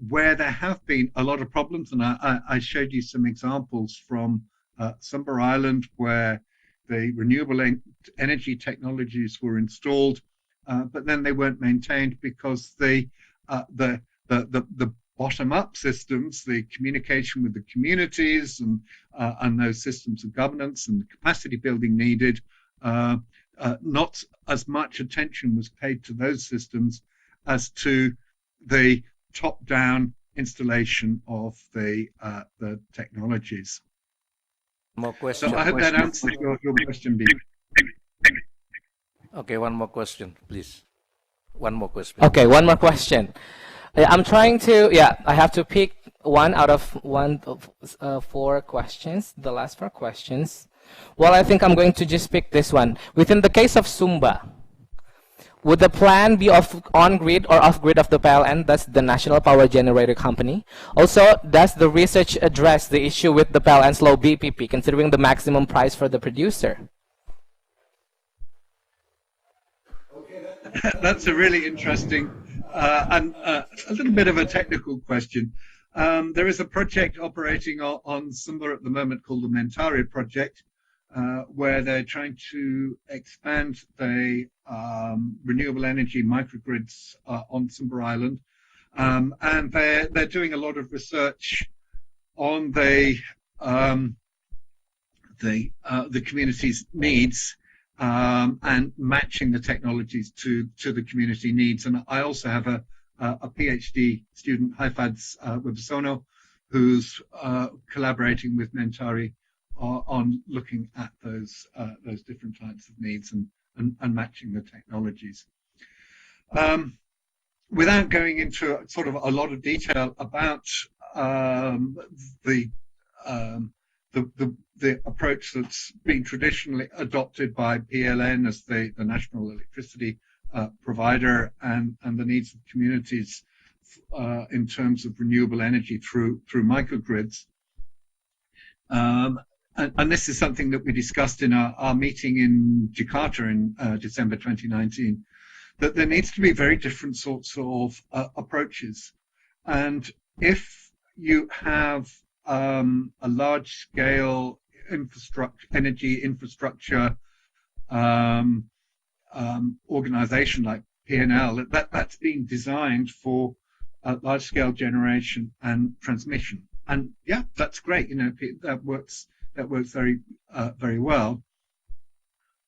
where there have been a lot of problems, and I showed you some examples from Sumber Island, where the renewable energy technologies were installed, but then they weren't maintained because the bottom-up systems, the communication with the communities and those systems of governance and the capacity building needed, not as much attention was paid to those systems as to the top-down installation of the technologies. More questions. So I hope that answers your question, Bibi. Okay, one more question, please. One more question. Okay, one more question. I'm trying to, I have to pick one out of 4 questions, the last 4 questions. Well, I think I'm going to just pick this one. Within the case of Sumba, would the plan be on-grid or off-grid of the PLN, that's the National Power Generator Company? Also, does the research address the issue with the PLN's low BPP, considering the maximum price for the producer? That's a really interesting and a little bit of a technical question. There is a project operating on Sumba at the moment called the Mentari project, where they're trying to expand the renewable energy microgrids on Sumba Island, and they're doing a lot of research on the community's needs and matching the technologies to the community needs. And I also have a PhD student, Haifads Wibisono, who's collaborating with Mentari on looking at those different types of needs and matching the technologies. Without going into sort of a lot of detail about the the approach that's been traditionally adopted by PLN as the national electricity provider, and the needs of communities in terms of renewable energy through microgrids. And this is something that we discussed in our meeting in Jakarta in December 2019, that there needs to be very different sorts of approaches. And if you have a large-scale energy infrastructure organization like PNL, that's been designed for large-scale generation and transmission. And yeah, that's great. That works very very well.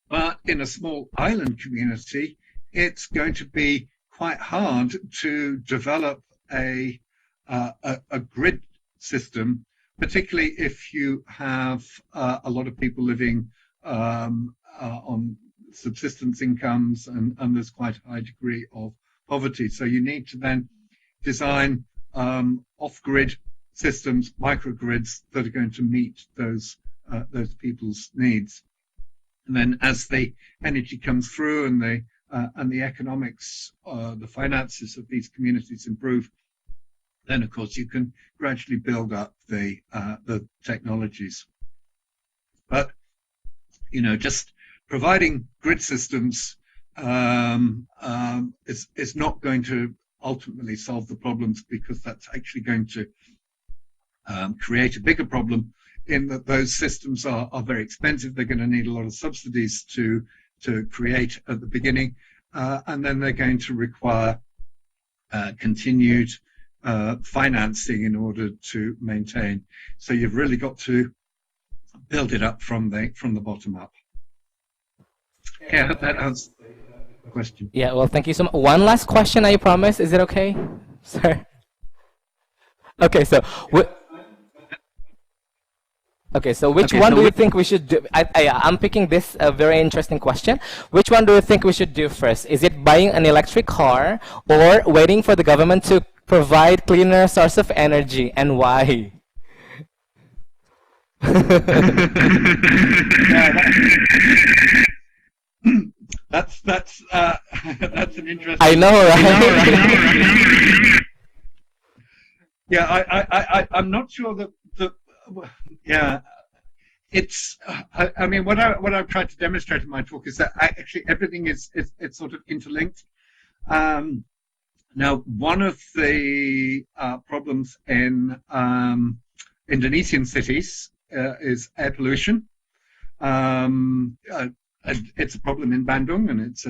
But in a small island community, it's going to be quite hard to develop a grid system, particularly if you have a lot of people living on subsistence incomes, and there's quite a high degree of poverty. So you need to then design off-grid systems, microgrids, that are going to meet those people's needs. And then as the energy comes through and the economics, the finances of these communities improve, then of course you can gradually build up the technologies. But just providing grid systems is not going to ultimately solve the problems, because that's actually going to create a bigger problem, in that those systems are very expensive. They're going to need a lot of subsidies to create at the beginning, and then they're going to require continued financing in order to maintain. So you've really got to build it up from the bottom up. Yeah, I hope that answers the question. Yeah, well, thank you so much. One last question, I promise. Is it okay, sir? Okay, so which one do you think we should do? I'm picking this very interesting question. Which one do you think we should do first? Is it buying an electric car, or waiting for the government to provide cleaner source of energy, and why? That's an interesting. I know, right? Yeah, I'm not sure that yeah, it's. I mean, what I've tried to demonstrate in my talk is that actually everything is sort of interlinked. Now, one of the problems in Indonesian cities is air pollution. It's a problem in Bandung, and it's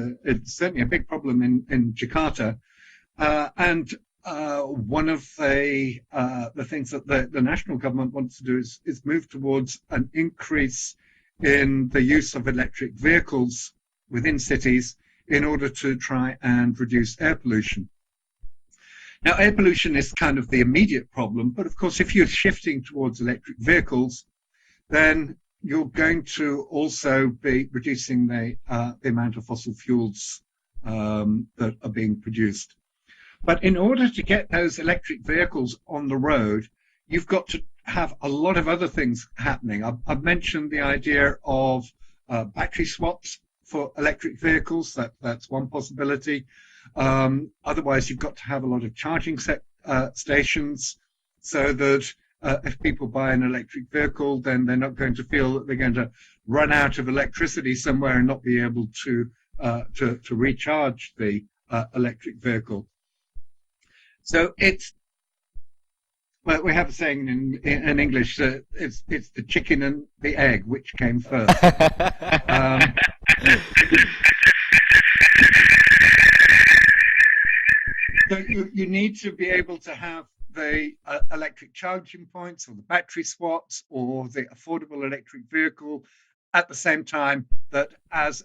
certainly a big problem in Jakarta. And one of the things that the national government wants to do is move towards an increase in the use of electric vehicles within cities in order to try and reduce air pollution. Now, air pollution is kind of the immediate problem, but of course, if you're shifting towards electric vehicles, then you're going to also be reducing the amount of fossil fuels that are being produced. But in order to get those electric vehicles on the road, you've got to have a lot of other things happening. I've mentioned the idea of battery swaps for electric vehicles. That's one possibility. Otherwise, you've got to have a lot of charging stations, so that if people buy an electric vehicle, then they're not going to feel that they're going to run out of electricity somewhere and not be able to recharge the electric vehicle. So well, we have a saying in English that it's the chicken and the egg, which came first. So you need to be able to have the electric charging points, or the battery swaps, or the affordable electric vehicle at the same time that as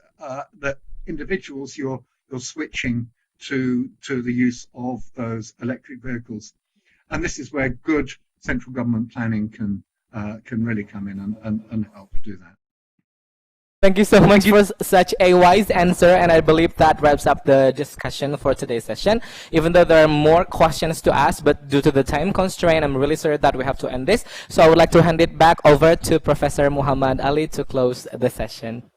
that individuals you're switching to the use of those electric vehicles. And this is where good central government planning can really come in and help do that. Thank you so much for such a wise answer, and I believe that wraps up the discussion for today's session. Even though there are more questions to ask, but due to the time constraint, I'm really sorry that we have to end this. So I would like to hand it back over to Professor Muhammad Ali to close the session.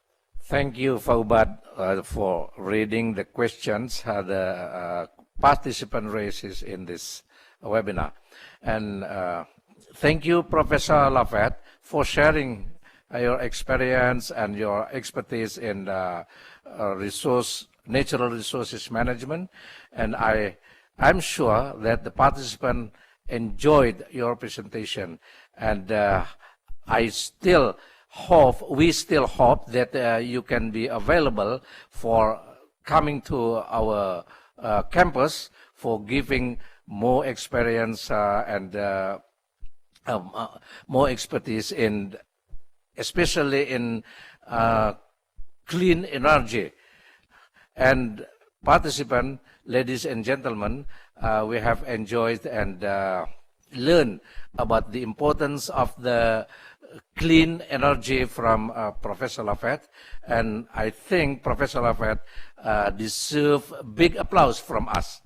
Thank you, Faubad, for reading the questions the participant raises in this webinar. And thank you, Professor Lovett, for sharing your experience and your expertise in natural resources management. And I'm sure that the participant enjoyed your presentation. And we still hope that you can be available for coming to our campus for giving more experience and more expertise in, especially in clean energy. And participants, ladies and gentlemen, we have enjoyed and learned about the importance of the clean energy from Professor Lovett. And I think Professor Lovett deserves big applause from us.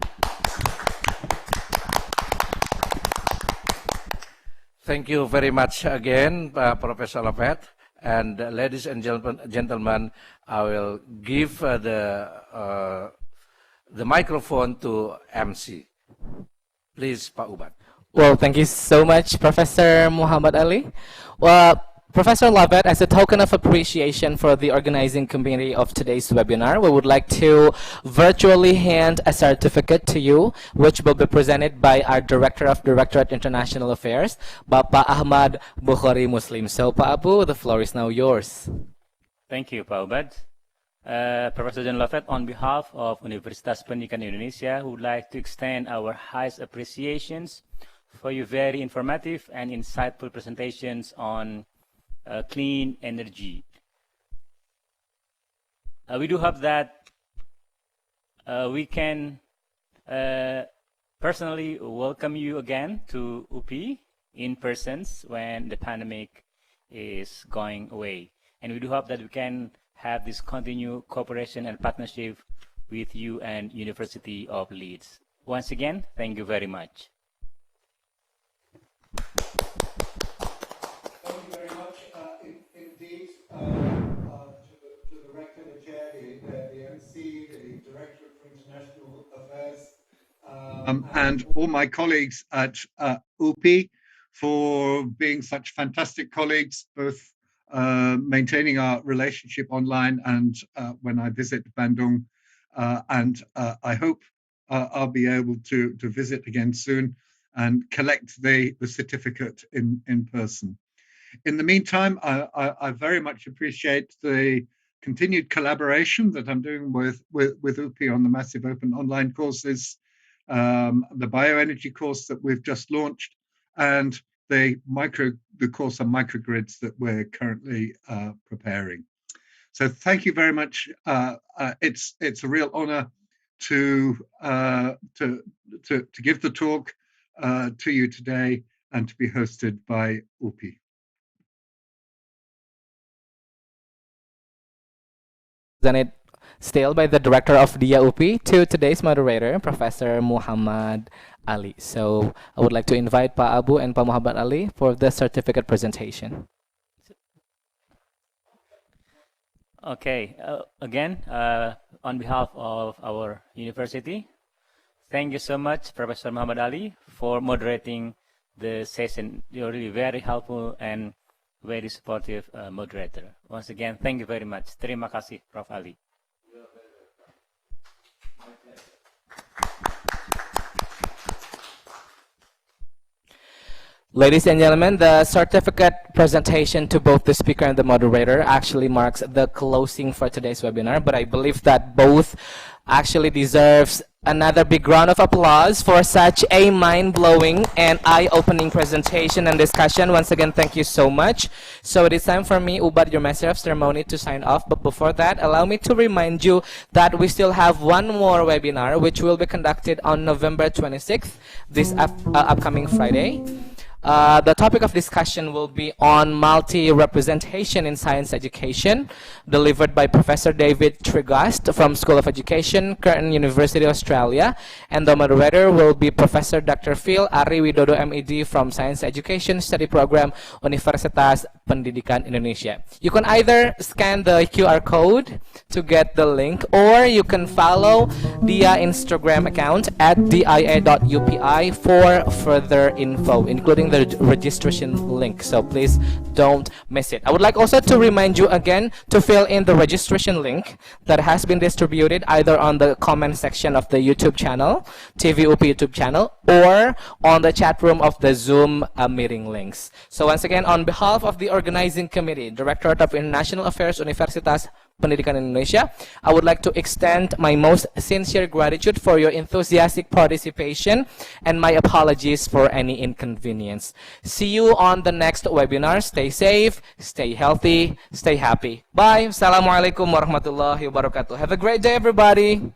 Thank you very much again, Professor Lovett. And ladies and gentlemen, I will give the microphone to MC. Please, Pak Ubad. Well, thank you so much, Professor Muhammad Ali. Well, Professor Lovett, as a token of appreciation for the organizing committee of today's webinar, we would like to virtually hand a certificate to you, which will be presented by our Director of Directorate International Affairs, Bapak Ahmad Bukhari Muslim. So, Pak Abu, the floor is now yours. Thank you, Pak Ubad. Professor John Lovett, on behalf of Universitas Pendidikan Indonesia, would like to extend our highest appreciations for your very informative and insightful presentations on clean energy. We do hope that we can personally welcome you again to UPI in person when the pandemic is going away. And we do hope that we can have this continued cooperation and partnership with you and University of Leeds. Once again, thank you very much. Thank you very much indeed to the Rector, the Chair, the MC, the Director for International Affairs, and all my colleagues at UPI for being such fantastic colleagues, both maintaining our relationship online and when I visit Bandung. And I hope I'll be able to visit again soon and collect the certificate in person. In the meantime, I very much appreciate the continued collaboration that I'm doing with UPI on the massive open online courses, the bioenergy course that we've just launched, and the course on microgrids that we're currently preparing. So thank you very much. It's a real honor to give the talk to you today and to be hosted by UPI. Presented still by the Director of DIA UPI to today's moderator, Professor Muhammad Ali. So I would like to invite Pak Abu and Pak Muhammad Ali for the certificate presentation. Okay, again, on behalf of our university, thank you so much, Professor Muhammad Ali, for moderating the session. You're really very helpful and very supportive moderator. Once again, thank you very much. Terima kasih, Prof. Ali. Ladies and gentlemen, the certificate presentation to both the speaker and the moderator actually marks the closing for today's webinar, but I believe that both actually deserves another big round of applause for such a mind-blowing and eye-opening presentation and discussion. Once again, thank you so much. So it is time for me, Ubad, your master of ceremony, to sign off. But before that, allow me to remind you that we still have one more webinar, which will be conducted on November 26th, this upcoming Friday. The topic of discussion will be on multi-representation in science education, delivered by Professor David Trigast from School of Education, Curtin University, Australia. And the moderator will be Professor Dr. Phil Ari Widodo MED from Science Education Study Program, Universitas Pendidikan Indonesia. You can either scan the QR code to get the link, or you can follow DIA Instagram account at dia.upi for further info, including the registration link. So please don't miss it. I would like also to remind you again to fill in the registration link that has been distributed either on the comment section of the YouTube channel, TVUP YouTube channel, or on the chat room of the Zoom meeting links. So once again, on behalf of the organizing committee, Directorate of International Affairs, Universitas Pendidikan Indonesia, I would like to extend my most sincere gratitude for your enthusiastic participation and my apologies for any inconvenience. See you on the next webinar. Stay safe, stay healthy, stay happy. Bye. Assalamualaikum warahmatullahi wabarakatuh. Have a great day, everybody.